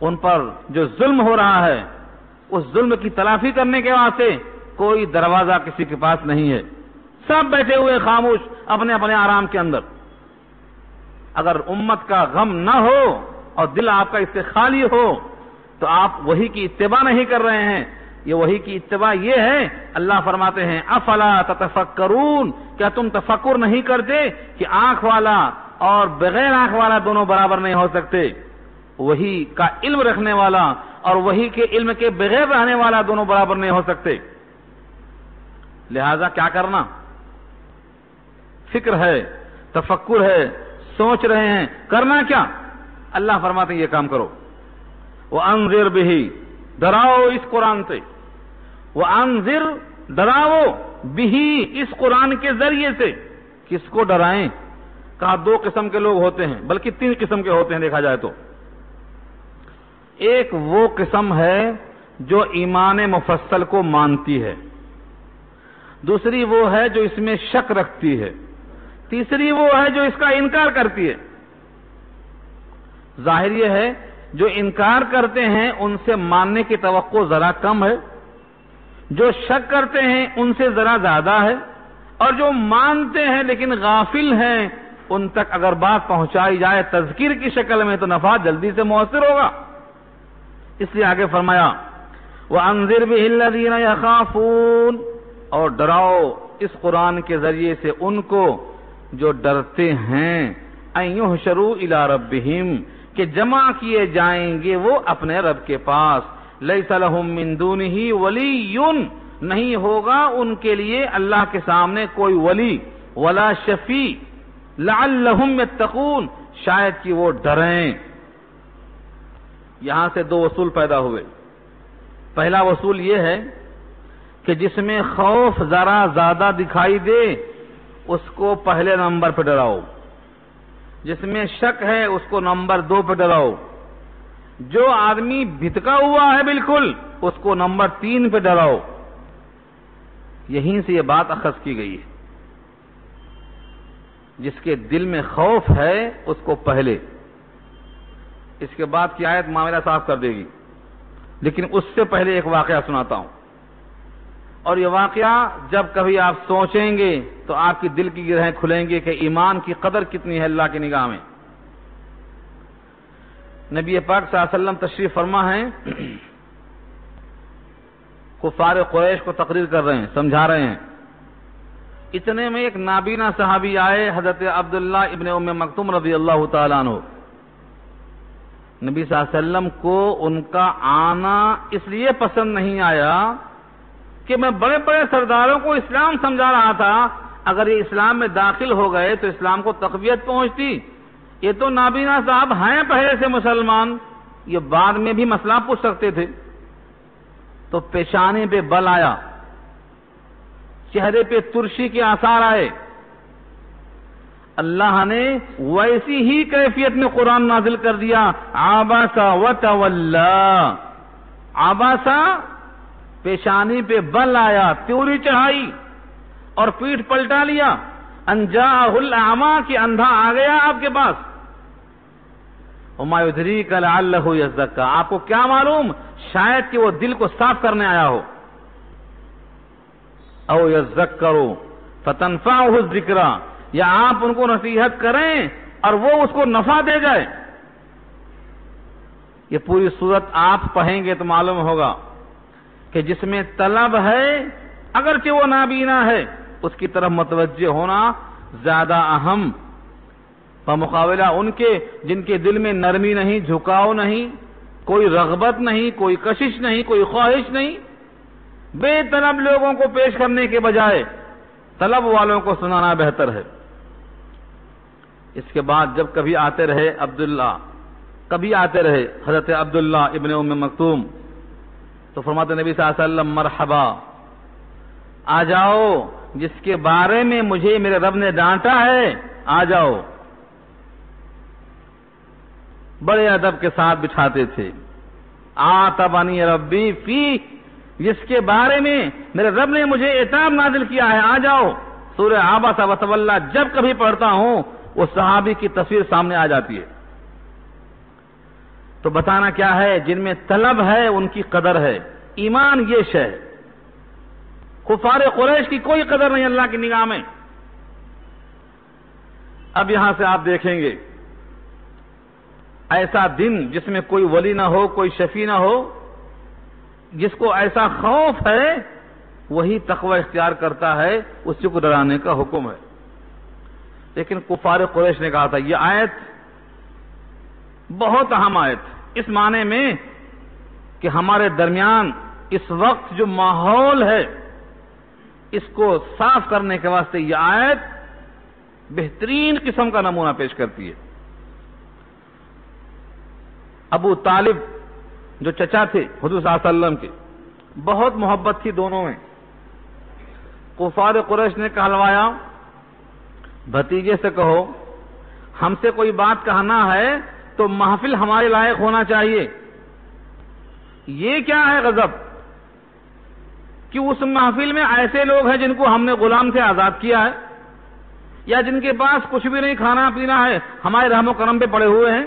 A: ان پر جو ظلم ہو رہا ہے اس ظلم کی تلافی کرنے کے واسطے کوئی دروازہ کسی کے پاس نہیں ہے، سب بیٹھے ہوئے خاموش اپنے اپنے آرام کے اندر۔ اگر امت کا غم نہ ہو اور دل آپ کا اس سے خالی ہو تو آپ وہی کی اتباع نہیں کر رہے ہیں۔ یہ وہی کی اتباع یہ ہے، اللہ فرماتے ہیں افلا تتفکرون، کیا تم تفکر نہیں کرتے کہ آنکھ والا اور بغیر آنکھ والا دونوں برابر نہیں ہو سکتے؟ وہی کا علم رکھنے والا اور وہی کے علم کے بغیر رہنے والا دونوں برابر نہیں ہو سکتے۔ لہذا کیا کرنا؟ فکر ہے، تفکر ہے، سوچ رہے ہیں، کرنا کیا؟ اللہ فرماتے ہیں یہ کام کرو۔ وَأَنذِرْ بِهِ، ڈراؤ اس قرآن سے، وَأَنذِرْ ڈراؤ بِهِ اس قرآن کے ذریعے سے۔ کس کو ڈرائیں؟ کہا دو قسم کے لوگ ہوتے ہیں، بلکہ تین قسم کے ہوتے ہیں دیکھا جائے تو۔ ایک وہ قسم ہے جو ایمان مفصل کو مانتی ہے، دوسری وہ ہے جو اس میں شک رکھتی ہے، تیسری وہ ہے جو اس کا انکار کرتی ہے۔ ظاہر یہ ہے جو انکار کرتے ہیں ان سے ماننے کی توقع ذرا کم ہے، جو شک کرتے ہیں ان سے ذرا زیادہ ہے، اور جو مانتے ہیں لیکن غافل ہیں ان تک اگر بات پہنچائی جائے تذکیر کی شکل میں تو نفع جلدی سے مؤثر ہوگا۔ اس لیے آگے فرمایا وَأَنذِرْ بِهِ الَّذِينَ يَخَافُونَ، اور ڈراؤ اس قرآن کے ذریعے سے ان کو جو ڈرتے ہیں أَن يُحْشَرُوا إِلَىٰ رَبِّهِمْ، کہ جمع کیے جائیں گے وہ اپنے رب کے پاس۔ لَيْسَ لَهُم مِّن دُونِهِ وَلِيٌّ، نہیں ہوگا ان کے لیے اللہ کے سامنے کوئی ولی، ولا شفیع، لَعَلَّهُمْ يَتَّقُونَ، شاید کہ وہ ڈریں۔ یہاں سے دو اصول پیدا ہوئے۔ پہلا اصول یہ ہے کہ جس میں خوف ذرا زیادہ دکھائی دے اس کو پہلے نمبر پہ ڈراؤ، جس میں شک ہے اس کو نمبر 2 پہ ڈراؤ، جو آدمی بھٹکا ہوا ہے بالکل اس کو نمبر 3 پہ ڈراؤ۔ یہیں سے یہ بات اخذ کی گئی ہے، جس کے دل میں خوف ہے اس کو پہلے، اس کے بعد کی آیت معاملہ صاف کر دے گی، لیکن اس سے پہلے ایک واقعہ سناتا ہوں، اور یہ واقعہ جب کبھی آپ سوچیں گے تو آپ کی دل کی گرہیں کھلیں گے کہ ایمان کی قدر کتنی ہے اللہ کی نگاہ میں۔ نبی پاک صلی اللہ علیہ وسلم تشریف فرما ہیں، کفار قریش کو تقریر کر رہے ہیں، سمجھا رہے ہیں۔ اتنے میں ایک نابینا صحابی آئے، حضرت عبداللہ ابن ام مکتوم رضی اللہ تعالیٰ عنہ۔ نبی صلی اللہ علیہ وسلم کو ان کا آنا اس لیے پسند نہیں آیا کہ میں بڑے بڑے سرداروں کو اسلام سمجھا رہا تھا، اگر یہ اسلام میں داخل ہو گئے تو اسلام کو تقویت پہنچتی۔ یہ تو نابینا صاحب ہیں پہلے سے مسلمان، یہ بعد میں بھی مسئلہ پوچھ سکتے تھے۔ تو پیشانی پہ بل آیا، چہرے پہ ترشی کے آثار آئے۔ اللہ نے ویسی ہی کیفیت میں قرآن نازل کر دیا، عبس وتولا۔ عبس، پیشانی پہ بل آیا، تیوری چڑھائی اور پیٹھ پلٹا لیا، ان جاءہ الاعمی، کہ اندھا آ گیا آپ کے پاس۔ وما یدریک لعلہ یزکیٰ، آپ کو کیا معلوم شاید کہ وہ دل کو صاف کرنے آیا ہو۔ او یذکروا فتنفعہ الذکریٰ، یا آپ ان کو نصیحت کریں اور وہ اس کو نفع دے جائے۔ یہ پوری صورت آپ پڑھیں گے تو معلوم ہوگا کہ جس میں طلب ہے اگرچہ وہ نابینا ہے اس کی طرف متوجہ ہونا زیادہ اہم، بمقابلہ ان کے جن کے دل میں نرمی نہیں، جھکاؤ نہیں، کوئی رغبت نہیں، کوئی کشش نہیں، کوئی خواہش نہیں، بے طلب لوگوں کو پیش کرنے کے بجائے طلب والوں کو سنانا بہتر ہے۔ اس کے بعد جب کبھی آتے رہے حضرت عبداللہ ابن ام مکتوم تو فرماتے نبی صلی اللہ علیہ وسلم مرحبا، آ جاؤ، جس کے بارے میں مجھے میرے رب نے ڈانٹا ہے آ جاؤ۔ بڑے ادب کے ساتھ بٹھاتے تھے، آتبنی ربی فی، جس کے بارے میں میرے رب نے مجھے عتاب نازل کیا ہے آ جاؤ۔ سورہ عبس وتولی جب کبھی پڑھتا ہوں وہ صحابی کی تصویر سامنے آ جاتی ہے۔ تو بتانا کیا ہے، جن میں طلب ہے ان کی قدر ہے، ایمان یہ شے ہے۔ کفار قریش کی کوئی قدر نہیں اللہ کی نگاہ میں۔ اب یہاں سے آپ دیکھیں گے ایسا دن جس میں کوئی ولی نہ ہو، کوئی شفیع نہ ہو، جس کو ایسا خوف ہے وہی تقوی اختیار کرتا ہے، اسی کو ڈرانے کا حکم ہے۔ لیکن کفار قریش نے کہا تھا یہ آیت بہت اہم آیت، اس معنی میں کہ ہمارے درمیان اس وقت جو ماحول ہے اس کو صاف کرنے کے واسطے یہ آیت بہترین قسم کا نمونہ پیش کرتی ہے۔ ابو طالب جو چچا تھے حضور صلی اللہ علیہ وسلم کے، بہت محبت تھی دونوں میں۔ کفار قریش نے کہلوایا بھتیجے سے کہو ہم سے کوئی بات کہنا ہے تو محفل ہمارے لائق ہونا چاہیے۔ یہ کیا ہے غضب کہ اس محفل میں ایسے لوگ ہیں جن کو ہم نے غلام سے آزاد کیا ہے، یا جن کے پاس کچھ بھی نہیں کھانا پینا ہے، ہمارے رحم و کرم پہ پڑے ہوئے ہیں،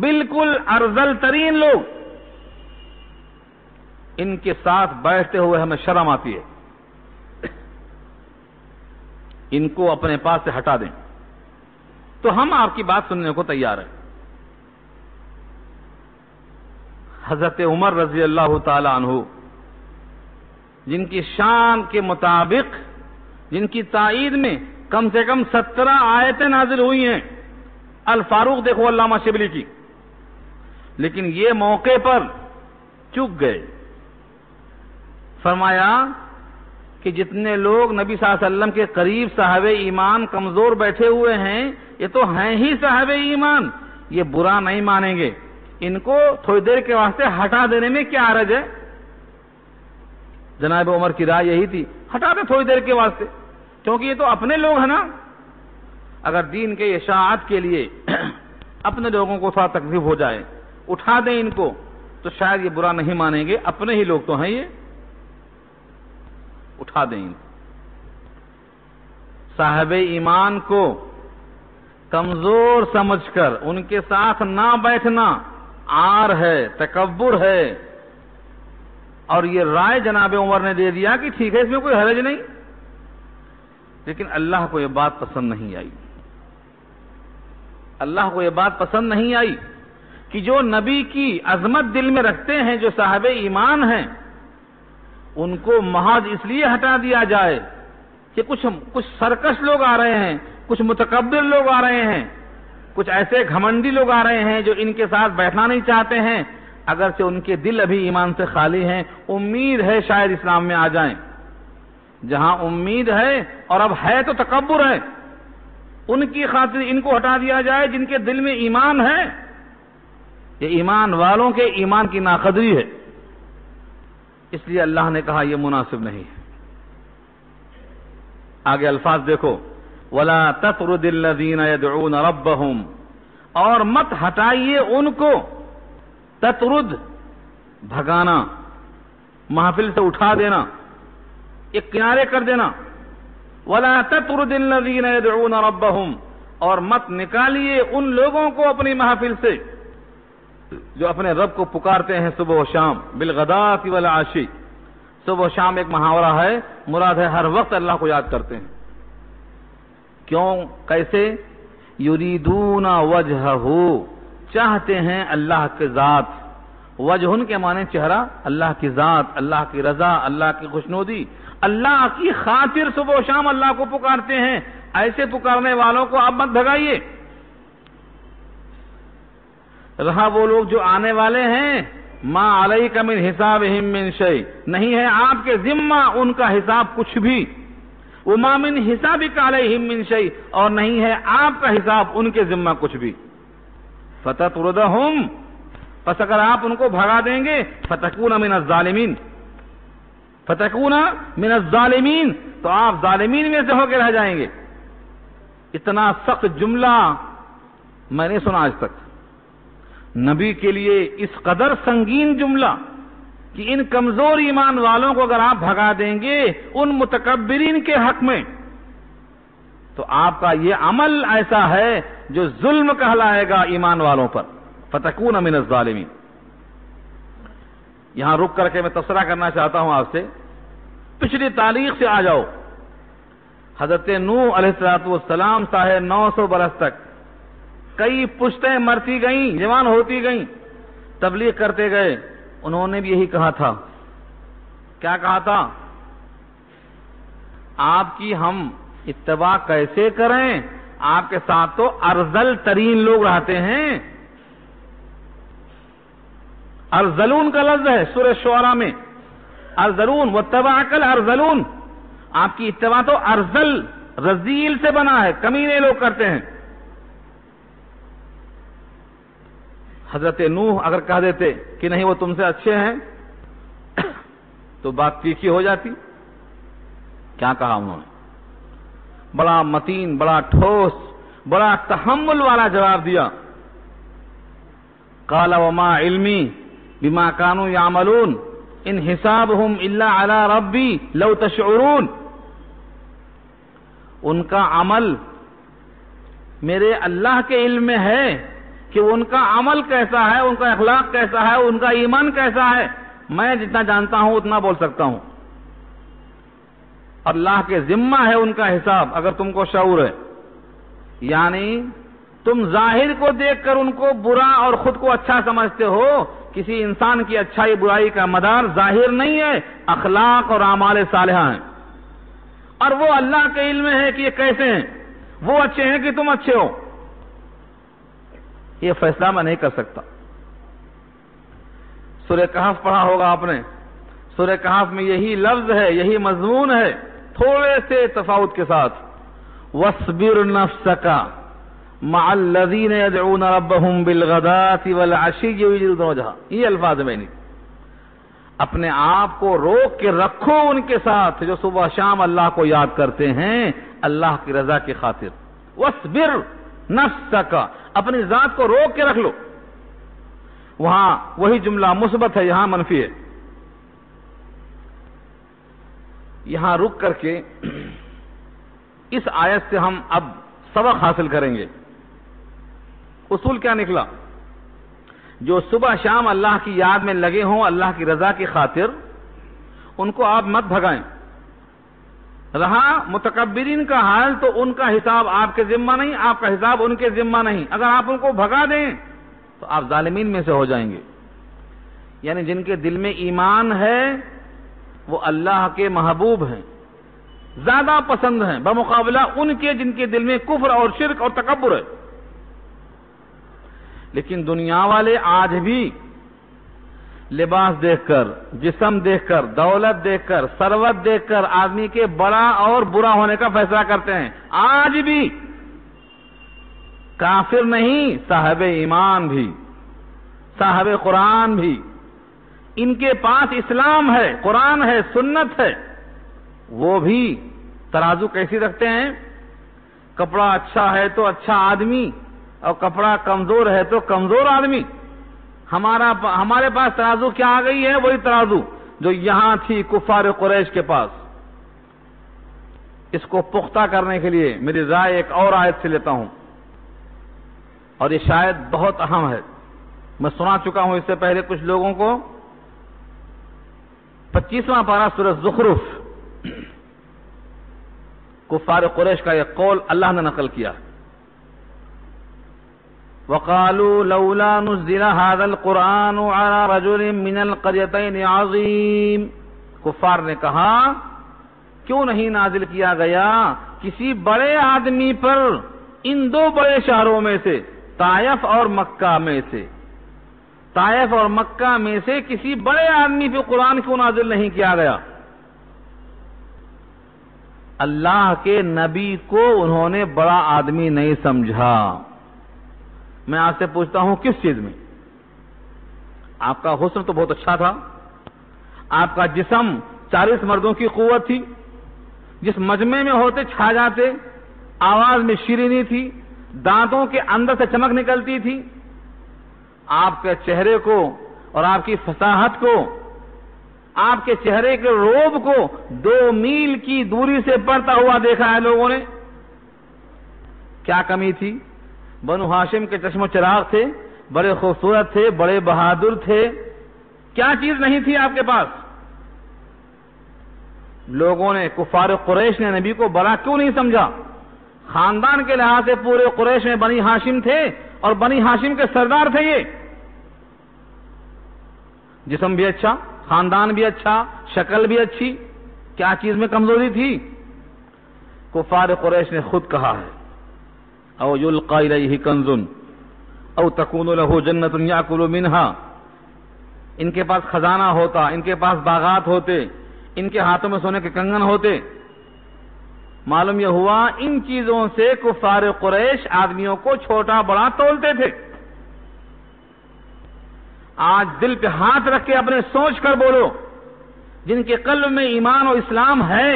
A: بالکل ارذل ترین لوگ، ان کے ساتھ بیٹھتے ہوئے ہمیں شرم آتی ہے، ان کو اپنے پاس سے ہٹا دیں تو ہم آپ کی بات سننے کو تیار ہیں۔ حضرت عمر رضی اللہ تعالی عنہ جن کی شان کے مطابق، جن کی تائید میں کم سے کم 17 آیتیں نازل ہوئی ہیں، الفاروق دیکھو علامہ شبلی کی، لیکن یہ موقع پر چک گئے۔ فرمایا کہ جتنے لوگ نبی صلی اللہ علیہ وسلم کے قریب صاحب ایمان کمزور بیٹھے ہوئے ہیں یہ تو ہیں ہی صاحب ایمان، یہ برا نہیں مانیں گے، ان کو تھوڑی دیر کے واسطے ہٹا دینے میں کیا حرج ہے؟ جناب عمر کی رائے یہی تھی، ہٹا دیں تھوڑی دیر کے واسطے، کیونکہ یہ تو اپنے لوگ ہیں نا۔ اگر دین کے اشاعت کے لیے اپنے لوگوں کو تھوڑا تکلیف ہو جائے، اٹھا دیں ان کو، تو شاید یہ برا نہیں مانیں گے، اپنے ہی لوگ تو ہیں، یہ اٹھا دیں ان کو۔ صاحب ایمان کو کمزور سمجھ کر ان کے ساتھ نہ بیٹھنا عار ہے، تکبر ہے، اور یہ رائے جناب عمر نے دے دیا کہ ٹھیک ہے اس میں کوئی حرج نہیں، لیکن اللہ کو یہ بات پسند نہیں آئی۔ اللہ کو یہ بات پسند نہیں آئی کہ جو نبی کی عظمت دل میں رکھتے ہیں، جو صاحب ایمان ہیں، ان کو محض اس لیے ہٹا دیا جائے کہ کچھ سرکش لوگ آ رہے ہیں، کچھ متکبر لوگ آ رہے ہیں، کچھ ایسے گھمنڈی لوگ آ رہے ہیں جو ان کے ساتھ بیٹھنا نہیں چاہتے ہیں، اگرچہ ان کے دل ابھی ایمان سے خالی ہیں، امید ہے شاید اسلام میں آ جائیں۔ جہاں امید ہے اور اب ہے تو تکبر ہے، ان کی خاطر ان کو ہٹا دیا جائے جن کے دل میں ایمان ہے، یہ ایمان والوں کے ایمان کی ناقدری ہے۔ اس لیے اللہ نے کہا یہ مناسب نہیں ہے۔ آگے الفاظ دیکھو، وَلَا تَطْرُدِ الَّذِينَ يَدْعُونَ رَبَّهُمْ، اور مت ہٹائیے ان کو، تطرد بھگانا، محفل سے اٹھا دینا، ایک کنارے کر دینا، وَلَا تَطْرُدِ الَّذِينَ يَدْعُونَ رَبَّهُمْ، اور مت نکالیے ان لوگوں کو اپنی محفل سے جو اپنے رب کو پکارتے ہیں صبح و شام، بالغداۃ والعشی، صبح و شام ایک محاورہ ہے، مراد ہے ہر وقت اللہ کو یاد کرتے ہیں. کیوں؟ کیسے؟ یریدون وجہہ، چاہتے ہیں اللہ کے ذات. وجہن کے معنی چہرہ، اللہ کی ذات، اللہ کی رضا، اللہ کی خوشنودی، اللہ کی خاطر صبح و شام اللہ کو پکارتے ہیں. ایسے پکارنے والوں کو آپ مت بھگائیے. رہا وہ لوگ جو آنے والے ہیں، ما علیک من حسابہم من شیء، نہیں ہے آپ کے ذمہ ان کا حساب کچھ بھی. وما من حسابک علیہم من شیء، اور نہیں ہے آپ کا حساب ان کے ذمہ کچھ بھی. فتطردہم، پس اگر آپ ان کو بھگا دیں گے، فتکون من الظالمین، فتکون من الظالمین، تو آپ ظالمین میں سے ہو کے رہ جائیں گے. اتنا سخت جملہ میں نے سنا آج تک. نبی کے لیے اس قدر سنگین جملہ کہ ان کمزور ایمان والوں کو اگر آپ بھگا دیں گے ان متکبرین کے حق میں، تو آپ کا یہ عمل ایسا ہے جو ظلم کہلائے گا ایمان والوں پر. فتکون من الظالمین. یہاں رک کر کے میں تبصرہ کرنا چاہتا ہوں آپ سے. پچھلی تاریخ سے آ جاؤ. حضرت نوح علیہ السلام 950 برس تک کئی پشتیں مرتی گئیں، جوان ہوتی گئیں، تبلیغ کرتے گئے. انہوں نے بھی یہی کہا تھا. کیا کہا تھا؟ آپ کی ہم اتباع کیسے کریں؟ آپ کے ساتھ تو ارذل ترین لوگ رہتے ہیں. ارذلون کا لفظ ہے سورہ شعراء میں. ارذلون واتبعک الارذلون، آپ کی اتباع تو ارذل، رذیل سے بنا ہے، کمینے لوگ کرتے ہیں. حضرت نوح اگر کہہ دیتے کہ نہیں وہ تم سے اچھے ہیں تو بات تیکھی ہو جاتی. کیا کہا انہوں نے؟ بڑا متین، بڑا ٹھوس، بڑا تحمل والا جواب دیا. قال وما علمی بما كانوا يعملون ان حسابهم الا على ربی لو تشعرون. ان کا عمل میرے اللہ کے علم میں ہے کہ ان کا عمل کیسا ہے، ان کا اخلاق کیسا ہے، ان کا ایمان کیسا ہے. میں جتنا جانتا ہوں اتنا بول سکتا ہوں. اللہ کے ذمہ ہے ان کا حساب اگر تم کو شعور ہے. یعنی تم ظاہر کو دیکھ کر ان کو برا اور خود کو اچھا سمجھتے ہو. کسی انسان کی اچھائی برائی کا مدار ظاہر نہیں ہے، اخلاق اور اعمال صالحہ ہیں. اور وہ اللہ کے علم میں ہے کہ یہ کیسے ہیں، وہ اچھے ہیں کہ تم اچھے ہو. یہ فیصلہ میں نہیں کر سکتا. سورہ کہف پڑھا ہوگا آپ نے. سورہ کہف میں یہی لفظ ہے، یہی مضمون ہے، تھوڑے سے تفاوت کے ساتھ. وَاصْبِرْ نَفْسَكَ مَعَ الَّذِينَ يَدْعُونَ رَبَّهُمْ بِالْغَدَاةِ وَالْعَشِيِّ يُرِيدُونَ وَجْهَهُ. یہ الفاظ میں نہیں. اپنے آپ کو روک کے رکھو ان کے ساتھ جو صبح شام اللہ کو یاد کرتے ہیں اللہ کی رضا کی خاطر. وَاصْبِرْ نَفْسَكَ، اپنی ذات کو روک کے رکھ لو. وہاں وہی جملہ مثبت ہے، یہاں منفی ہے. یہاں رک کر کے اس آیت سے ہم اب سبق حاصل کریں گے. اصول کیا نکلا؟ جو صبح شام اللہ کی یاد میں لگے ہوں اللہ کی رضا کی خاطر، ان کو آپ مت بھگائیں. رہا متکبرین کا حال تو ان کا حساب آپ کے ذمہ نہیں، آپ کا حساب ان کے ذمہ نہیں. اگر آپ ان کو بھگا دیں تو آپ ظالمین میں سے ہو جائیں گے. یعنی جن کے دل میں ایمان ہے وہ اللہ کے محبوب ہیں، زیادہ پسند ہیں بمقابلہ ان کے جن کے دل میں کفر اور شرک اور تکبر ہے. لیکن دنیا والے آج بھی لباس دیکھ کر، جسم دیکھ کر، دولت دیکھ کر، ثروت دیکھ کر آدمی کے بڑا اور برا ہونے کا فیصلہ کرتے ہیں. آج بھی کافر نہیں، صاحب ایمان بھی، صاحب قرآن بھی، ان کے پاس اسلام ہے، قرآن ہے، سنت ہے، وہ بھی ترازو کیسی رکھتے ہیں؟ کپڑا اچھا ہے تو اچھا آدمی، اور کپڑا کمزور ہے تو کمزور آدمی. ہمارے پاس ترازو کیا آ گئی ہے؟ وہی ترازو جو یہاں تھی کفار قریش کے پاس. اس کو پختہ کرنے کے لیے میری رائے ایک اور آیت سے لیتا ہوں، اور یہ شاید بہت اہم ہے. میں سنا چکا ہوں اس سے پہلے کچھ لوگوں کو. 25واں پارہ سورہ زخرف، کفار قریش کا یہ قول اللہ نے نقل کیا۔ وَقَالُوا لَوْلَا نُزِّلَ هَذَا الْقُرْآنُ عَلَى رَجُلٍ مِّنَ الْقَرْيَتَيْنِ عَظِيمٍ، کفار نے کہا کیوں نہیں نازل کیا گیا کسی بڑے آدمی پر ان دو بڑے شہروں میں سے، طائف اور مکہ میں سے، طائف اور مکہ میں سے کسی بڑے آدمی پہ قرآن کیوں نازل نہیں کیا گیا؟ اللہ کے نبی کو انہوں نے بڑا آدمی نہیں سمجھا۔ میں آپ سے پوچھتا ہوں کس چیز میں؟ آپ کا حسن تو بہت اچھا تھا، آپ کا جسم 40 مردوں کی قوت تھی، جس مجمع میں ہوتے چھا جاتے، آواز میں شیرینی تھی، دانتوں کے اندر سے چمک نکلتی تھی، آپ کے چہرے کو اور آپ کی فصاحت کو، آپ کے چہرے کے روب کو 2 میل کی دوری سے پڑھتا ہوا دیکھا ہے لوگوں نے۔ کیا کمی تھی؟ بنو ہاشم کے چشم و چراغ تھے، بڑے خوبصورت تھے، بڑے بہادر تھے، کیا چیز نہیں تھی آپ کے پاس؟ لوگوں نے، کفار قریش نے نبی کو بڑا کیوں نہیں سمجھا؟ خاندان کے لحاظ سے پورے قریش میں بنی ہاشم تھے اور بنی ہاشم کے سردار تھے یہ۔ جسم بھی اچھا، خاندان بھی اچھا، شکل بھی اچھی، کیا چیز میں کمزوری تھی؟ کفار قریش نے خود کہا ہے او یلقى الیہ کنز او تکون له جنۃ یاکل منها، ان کے پاس خزانہ ہوتا، ان کے پاس باغات ہوتے، ان کے ہاتھوں میں سونے کے کنگن ہوتے۔ معلوم یہ ہوا ان چیزوں سے کفار قریش آدمیوں کو چھوٹا بڑا تولتے تھے۔ آج دل پہ ہاتھ رکھ کے اپنے سوچ کر بولو، جن کے قلب میں ایمان و اسلام ہے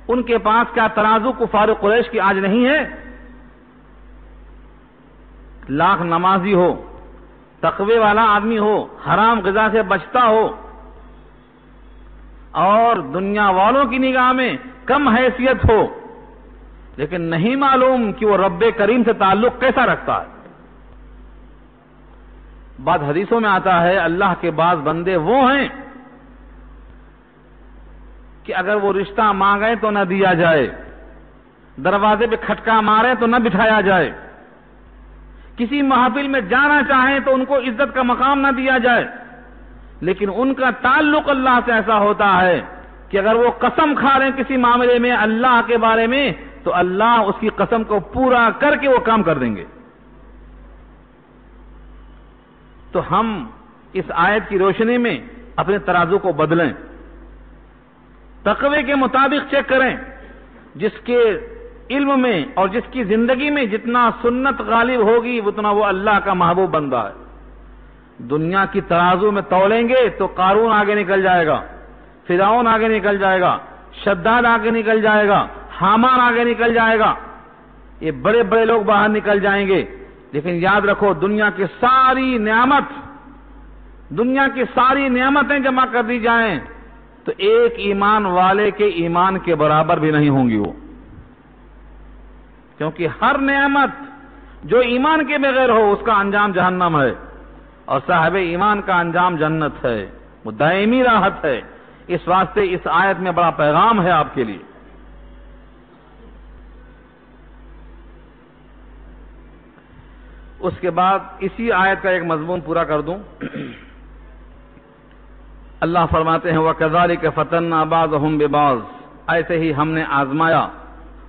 A: ان کے پاس کیا ترازو کفار قریش کی آج نہیں ہے؟ لاکھ نمازی ہو، تقوی والا آدمی ہو، حرام غذا سے بچتا ہو اور دنیا والوں کی نگاہ میں کم حیثیت ہو، لیکن نہیں معلوم کہ وہ رب کریم سے تعلق کیسا رکھتا ہے۔ بعض حدیثوں میں آتا ہے اللہ کے بعض بندے وہ ہیں کہ اگر وہ رشتہ مانگے تو نہ دیا جائے، دروازے پہ کھٹکا مارے تو نہ بٹھایا جائے، کسی محفل میں جانا چاہیں تو ان کو عزت کا مقام نہ دیا جائے، لیکن ان کا تعلق اللہ سے ایسا ہوتا ہے کہ اگر وہ قسم کھا رہے ہیں کسی معاملے میں اللہ کے بارے میں تو اللہ اس کی قسم کو پورا کر کے وہ کام کر دیں گے۔ تو ہم اس آیت کی روشنی میں اپنے ترازو کو بدلیں، تقوی کے مطابق چیک کریں، جس کے علم میں اور جس کی زندگی میں جتنا سنت غالب ہوگی اتنا وہ اللہ کا محبوب بندہ ہے۔ دنیا کی ترازو میں تولیں گے تو قارون آگے نکل جائے گا، فرعون آگے نکل جائے گا، شداد آگے نکل جائے گا، حامان آگے نکل جائے گا، یہ بڑے بڑے لوگ باہر نکل جائیں گے۔ لیکن یاد رکھو دنیا کی ساری نعمتیں جمع کر دی جائیں تو ایک ایمان والے کے ایمان کے برابر بھی نہیں ہوں گی وہ، کیونکہ ہر نعمت جو ایمان کے بغیر ہو اس کا انجام جہنم ہے، اور صاحب ایمان کا انجام جنت ہے، وہ دائمی راحت ہے۔ اس واسطے اس آیت میں بڑا پیغام ہے آپ کے لیے۔ اس کے بعد اسی آیت کا ایک مضمون پورا کر دوں۔ اللہ فرماتے ہیں وَكَذَلِكَ فَتَنَّا بَعْضَهُمْ بِبَعْضٍ، ایسے ہی ہم نے آزمایا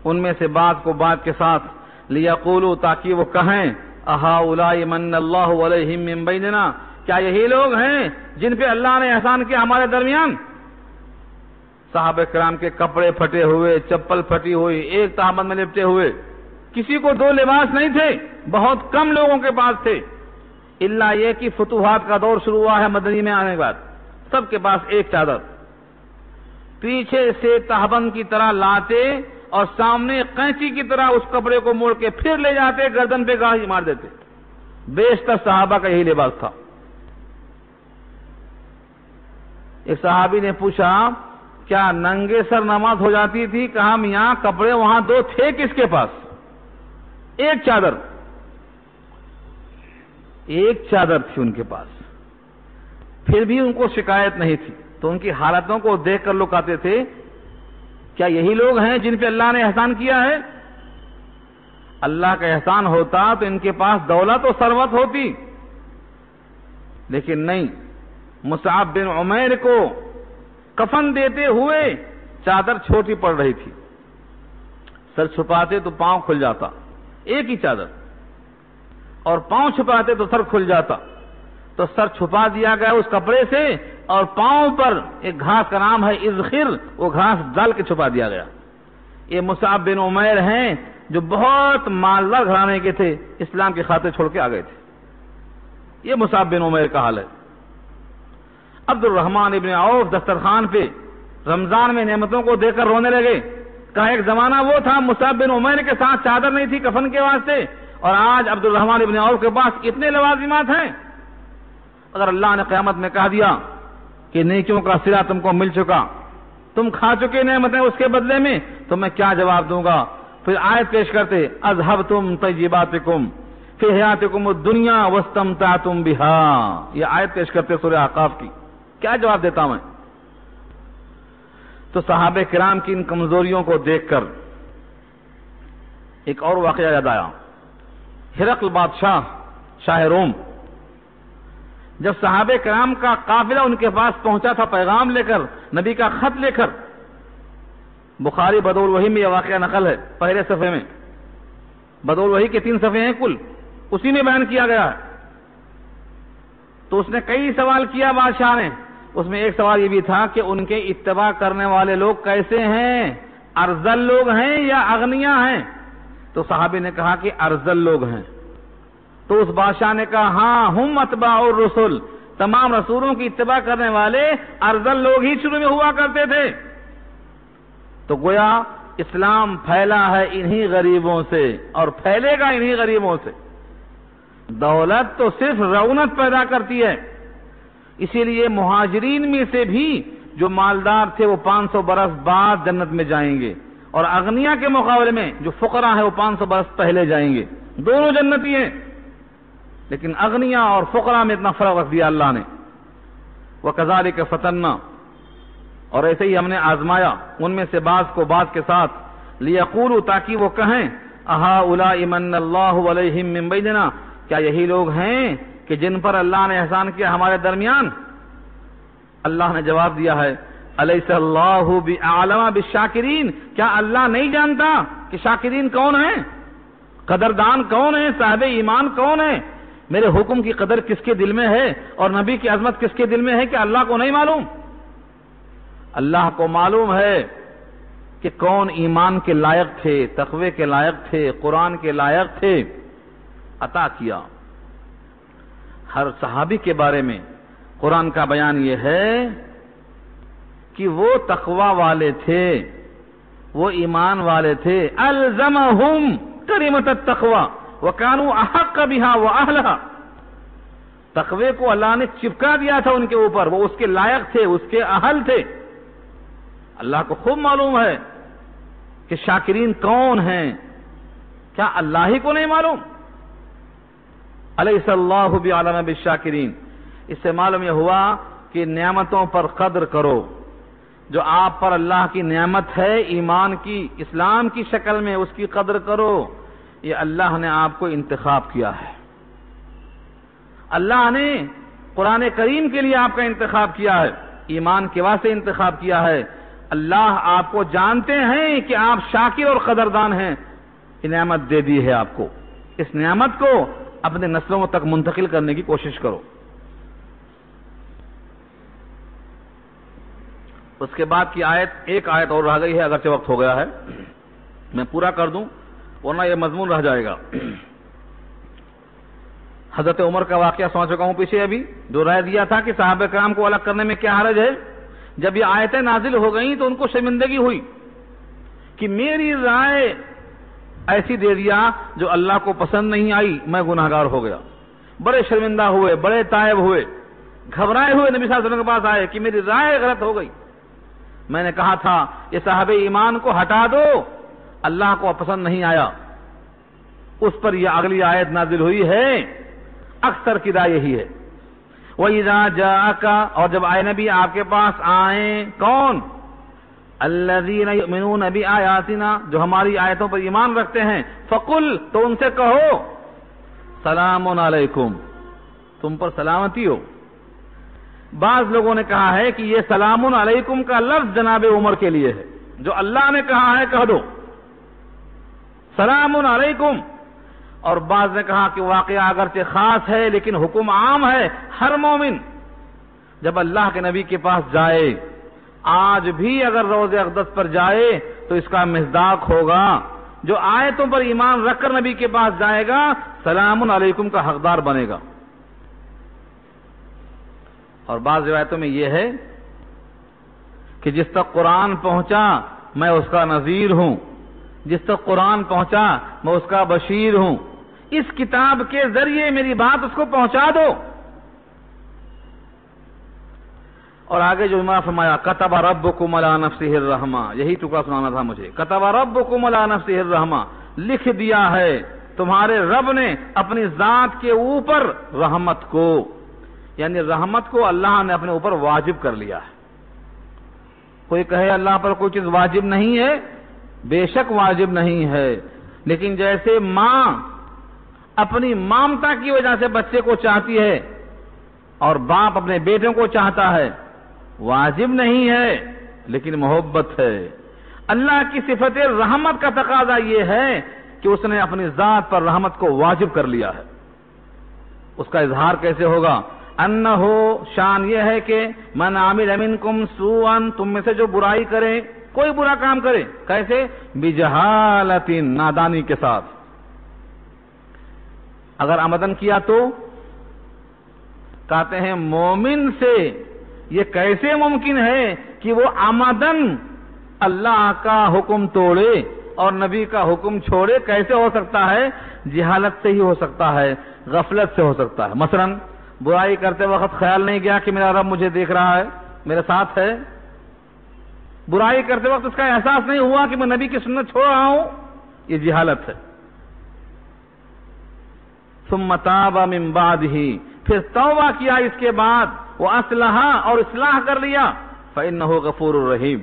A: ان میں سے بعض کو بعض کے ساتھ، لِيَقُولُوا تاکہ وہ کہیں أَهَؤُلَاءِ مَنَّ اللَّهُ عَلَيْهِمْ مِنْ بَيْنِنَا، کیا یہی لوگ ہیں جن پہ اللہ نے احسان کیا ہمارے درمیان؟ صحابہ کرام کے کپڑے پھٹے ہوئے، چپل پھٹی ہوئی، ایک تہمت میں لپٹے ہوئے، کسی کو 2 لباس نہیں تھے، بہت کم لوگوں کے پاس تھے، الا یہ کہ فتوحات کا دور شروع ہوا ہے مدنی میں آنے کے بعد، سب کے پاس ایک چادر، پیچھے سے تہبند کی طرح لاتے اور سامنے قینچی کی طرح اس کپڑے کو موڑ کے پھر لے جاتے، گردن پہ گاہی مار دیتے۔ بیشتر صحابہ کا یہی لباس تھا۔ ایک صحابی نے پوچھا کیا ننگے سر نماز ہو جاتی تھی؟ کہا میاں کپڑے وہاں 2 تھے کس کے پاس؟ ایک چادر تھی ان کے پاس، پھر بھی ان کو شکایت نہیں تھی۔ تو ان کی حالتوں کو دیکھ کر لوگ کہتے تھے کیا یہی لوگ ہیں جن پہ اللہ نے احسان کیا ہے؟ اللہ کا احسان ہوتا تو ان کے پاس دولت و ثروت ہوتی، لیکن نہیں۔ مصعب بن عمیر کو کفن دیتے ہوئے چادر چھوٹی پڑ رہی تھی، سر چھپاتے تو پاؤں کھل جاتا، ایک ہی چادر، اور پاؤں چھپاتے تو سر کھل جاتا، تو سر چھپا دیا گیا اس کپڑے سے، اور پاؤں پر ایک گھاس کا نام ہے اذخر، وہ گھاس ڈال کے چھپا دیا گیا۔ یہ مصعب بن عمیر ہیں جو بہت مالدار گھرانے کے تھے، اسلام کی خاطر چھوڑ کے آ گئے تھے۔ یہ مصعب بن عمیر کا حال ہے۔ عبد الرحمن ابن عوف دسترخوان پہ رمضان میں نعمتوں کو دیکھ کر رونے لگے، کہا ایک زمانہ وہ تھا مصعب بن عمیر کے ساتھ چادر نہیں تھی کفن کے واسطے، اور آج عبد الرحمن ابن عوف کے پاس اتنے لوازمات ہیں۔ اگر اللہ نے قیامت میں کہہ دیا کہ نیکیوں کا صلہ تم کو مل چکا، تم کھا چکے نعمتیں اس کے بدلے میں، تو میں کیا جواب دوں گا؟ پھر آیت پیش کرتے اذھبتم طیباتکم فی حیاتکم الدنیا واستمتعتم بہا، یہ آیت پیش کرتے سورہ احقاف کی، کیا جواب دیتا میں؟ تو صحابہ کرام کی ان کمزوریوں کو دیکھ کر ایک اور واقعہ یاد آیا۔ ہرقل بادشاہ شاہ روم، جب صحابہ کرام کا قافلہ ان کے پاس پہنچا تھا پیغام لے کر، نبی کا خط لے کر، بخاری بدول وحی میں یہ واقعہ نقل ہے، پہلے صفحے میں، بدول وحی کے 3 صفحے ہیں کل، اسی میں بیان کیا گیا ہے۔ تو اس نے کئی سوال کیا بادشاہ نے، اس میں ایک سوال یہ بھی تھا کہ ان کے اتباع کرنے والے لوگ کیسے ہیں، ارذل لوگ ہیں یا اغنیاء ہیں؟ تو صحابی نے کہا کہ ارذل لوگ ہیں۔ تو اس بادشاہ نے کہا ہاں ہم اتباع الرسل، تمام رسولوں کی اتباع کرنے والے ارذل لوگ ہی شروع میں ہوا کرتے تھے۔ تو گویا اسلام پھیلا ہے انہی غریبوں سے اور پھیلے گا انہی غریبوں سے۔ دولت تو صرف رونق پیدا کرتی ہے، اسی لیے مہاجرین میں سے بھی جو مالدار تھے وہ 500 برس بعد جنت میں جائیں گے، اور اغنیاء کے مقابلے میں جو فقراء ہیں وہ 500 برس پہلے جائیں گے، دونوں جنتی ہیں۔ لیکن اغنیاء اور فقراء میں اتنا فرق رکھ دیا اللہ نے۔ وَكَذَلِكَ فَتَنَّا، اور ایسے ہی ہم نے آزمایا ان میں سے بعض کو بعض کے ساتھ، لِيَقُولُوا، تاکہ وہ کہیں أَهَٰؤُلَاءِ مَنَّ اللَّهُ عَلَيْهِم مِّن بَيْنِنَا، کیا یہی لوگ ہیں کہ جن پر اللہ نے احسان کیا ہمارے درمیان؟ اللہ نے جواب دیا ہے أَلَيْسَ اللَّهُ بِأَعْلَمَ بِالشَّاكِرِينَ، کیا اللہ نہیں جانتا کہ شاکرین کون ہیں، قدردان کون ہیں، صاحب ایمان کون ہیں؟ میرے حکم کی قدر کس کے دل میں ہے اور نبی کی عظمت کس کے دل میں ہے کہ اللہ کو نہیں معلوم؟ اللہ کو معلوم ہے کہ کون ایمان کے لائق تھے، تقوی کے لائق تھے، قرآن کے لائق تھے، عطا کیا۔ ہر صحابی کے بارے میں قرآن کا بیان یہ ہے کہ وہ تقوی والے تھے، وہ ایمان والے تھے۔ الزمہم کلمۃ التقوی وَكَانُوا أَحَقَّ بِهَا وَأَهْلَهَا، تقوی کو اللہ نے چپکا دیا تھا ان کے اوپر، وہ اس کے لائق تھے، اس کے اہل تھے۔ اللہ کو خوب معلوم ہے کہ شاکرین کون ہیں، کیا اللہ ہی کو نہیں معلوم؟ أَلَيْسَ اللَّهُ بِأَعْلَمَ بِالشَّاكِرِينَ، اس سے معلوم یہ ہوا کہ نعمتوں پر قدر کرو، جو آپ پر اللہ کی نعمت ہے ایمان کی، اسلام کی شکل میں، اس کی قدر کرو۔ یہ اللہ نے آپ کو انتخاب کیا ہے، اللہ نے قرآن کریم کے لیے آپ کا انتخاب کیا ہے، ایمان کے واسطے انتخاب کیا ہے۔ اللہ آپ کو جانتے ہیں کہ آپ شاکر اور قدردان ہیں، یہ نعمت دے دی ہے آپ کو، اس نعمت کو اپنے نسلوں تک منتقل کرنے کی کوشش کرو۔ اس کے بعد کی آیت، ایک آیت اور رہ گئی ہے، اگرچہ وقت ہو گیا ہے، میں پورا کر دوں ورنہ یہ مضمون رہ جائے گا۔ حضرت عمر کا واقعہ سنا چکا ہوں پیچھے ابھی، جو رائے دیا تھا کہ صحابہ کرام کو الگ کرنے میں کیا حرج ہے۔ جب یہ آیتیں نازل ہو گئیں تو ان کو شرمندگی ہوئی کہ میری رائے ایسی دے دیا جو اللہ کو پسند نہیں آئی، میں گناہگار ہو گیا۔ بڑے شرمندہ ہوئے، بڑے تائب ہوئے، گھبرائے ہوئے نبی صلی اللہ علیہ وسلم کے پاس آئے کہ میری رائے غلط ہو گئی، میں نے کہا تھا یہ صاحب ایمان کو ہٹا دو، اللہ کو پسند نہیں آیا۔ اس پر یہ اگلی آیت نازل ہوئی ہے، اکثر کی رائے یہی ہے۔ وَإِذَا جَاءَكَ، اور جب آئے نبی آپ کے پاس آئیں، کون؟ الَّذِينَ يُؤْمِنُونَ بِآيَاتِنَا، جو ہماری آیتوں پر ایمان رکھتے ہیں، فَقُلْ، تو ان سے کہو، سلام علیکم، تم پر سلامتی ہو۔ بعض لوگوں نے کہا ہے کہ یہ سلام علیکم کا لفظ جناب عمر کے لیے ہے، جو اللہ نے کہا ہے کہہ دو سلام علیکم۔ اور بعض نے کہا کہ واقعہ اگرچہ خاص ہے لیکن حکم عام ہے، ہر مومن جب اللہ کے نبی کے پاس جائے، آج بھی اگر روضہ اقدس پر جائے تو اس کا مصداق ہوگا، جو آیتوں پر ایمان رکھ کر نبی کے پاس جائے گا سلام علیکم کا حقدار بنے گا۔ اور بعض روایتوں میں یہ ہے کہ جس تک قرآن پہنچا میں اس کا نذیر ہوں، جس تک قرآن پہنچا میں اس کا بشیر ہوں، اس کتاب کے ذریعے میری بات اس کو پہنچا دو۔ اور آگے جو امام فرمایا کتب ربکم علی نفسہ الرحمہ، یہی ٹکڑا سنانا تھا مجھے، کتب ربکم علی نفسہ الرحمہ، لکھ دیا ہے تمہارے رب نے اپنی ذات کے اوپر رحمت کو، یعنی رحمت کو اللہ نے اپنے اوپر واجب کر لیا ہے۔ کوئی کہے اللہ پر کوئی چیز واجب نہیں ہے، بے شک واجب نہیں ہے، لیکن جیسے ماں اپنی مامتا کی وجہ سے بچے کو چاہتی ہے اور باپ اپنے بیٹوں کو چاہتا ہے، واجب نہیں ہے لیکن محبت ہے۔ اللہ کی صفت رحمت کا تقاضا یہ ہے کہ اس نے اپنی ذات پر رحمت کو واجب کر لیا ہے۔ اس کا اظہار کیسے ہوگا؟ انہ، شان یہ ہے کہ من عمل منکم سوءا، تم میں سے جو برائی کرے، کوئی برا کام کرے، کیسے؟ بجہالۃ، نادانی کے ساتھ۔ اگر آمدن کیا تو کہتے ہیں مومن سے یہ کیسے ممکن ہے کہ وہ آمدن اللہ کا حکم توڑے اور نبی کا حکم چھوڑے؟ کیسے ہو سکتا ہے؟ جہالت سے ہی ہو سکتا ہے، غفلت سے ہو سکتا ہے۔ مثلا برائی کرتے وقت خیال نہیں گیا کہ میرا رب مجھے دیکھ رہا ہے، میرے ساتھ ہے۔ برائی کرتے وقت اس کا احساس نہیں ہوا کہ میں نبی کی سنت چھوڑ رہا ہوں، یہ جہالت ہے۔ ثم تاب من بعدہ، پھر توبہ کیا اس کے بعد، واصلح، اور اصلاح کر لیا، فإنہ غفور الرحیم،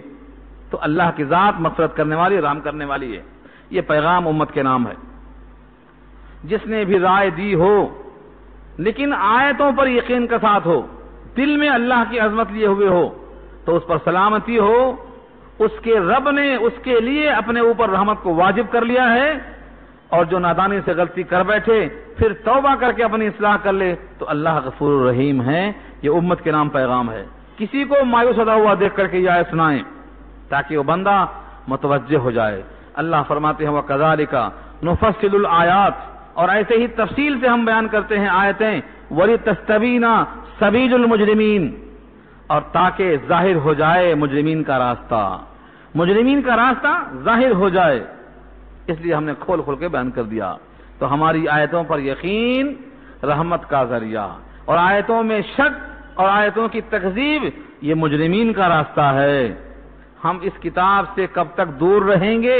A: تو اللہ کی ذات مغفرت کرنے والی، رحم کرنے والی ہے۔ یہ پیغام امت کے نام ہے۔ جس نے بھی رائے دی ہو لیکن آیتوں پر یقین کے ساتھ ہو، دل میں اللہ کی عظمت لیے ہوئے ہو، تو اس پر سلامتی ہو، اس کے رب نے اس کے لیے اپنے اوپر رحمت کو واجب کر لیا ہے۔ اور جو نادانی سے غلطی کر بیٹھے پھر توبہ کر کے اپنی اصلاح کر لے تو اللہ غفور الرحیم ہے۔ یہ امت کے نام پیغام ہے۔ کسی کو مایوس ہوتا ہوا دیکھ کر کے یہ آیت سنائیں تاکہ وہ بندہ متوجہ ہو جائے۔ اللہ فرماتے ہیں وَكَذَلِكَ نُفَصِّلُ الْآيَاتِ، اور ایسے ہی تفصیل سے ہم بیان کرتے ہیں آیتیں، وَلِتَسْتَبِينَ سَبِيلُ الْمُجْرِمِينَ، اور تاکہ ظاہر ہو جائے مجرمین کا راستہ، مجرمین کا راستہ ظاہر ہو جائے، اس لیے ہم نے کھول کھول کے بیان کر دیا۔ تو ہماری آیتوں پر یقین رحمت کا ذریعہ، اور آیتوں میں شک اور آیتوں کی تکذیب یہ مجرمین کا راستہ ہے۔ ہم اس کتاب سے کب تک دور رہیں گے؟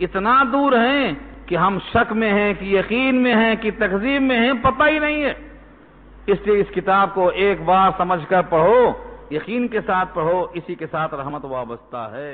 A: اتنا دور ہیں کہ ہم شک میں ہیں کہ یقین میں ہیں کہ تکذیب میں ہیں، پتہ ہی نہیں ہے۔ اس لیے اس کتاب کو ایک بار سمجھ کر پڑھو، یقین کے ساتھ پڑھو، اسی کے ساتھ رحمت وابستہ ہے۔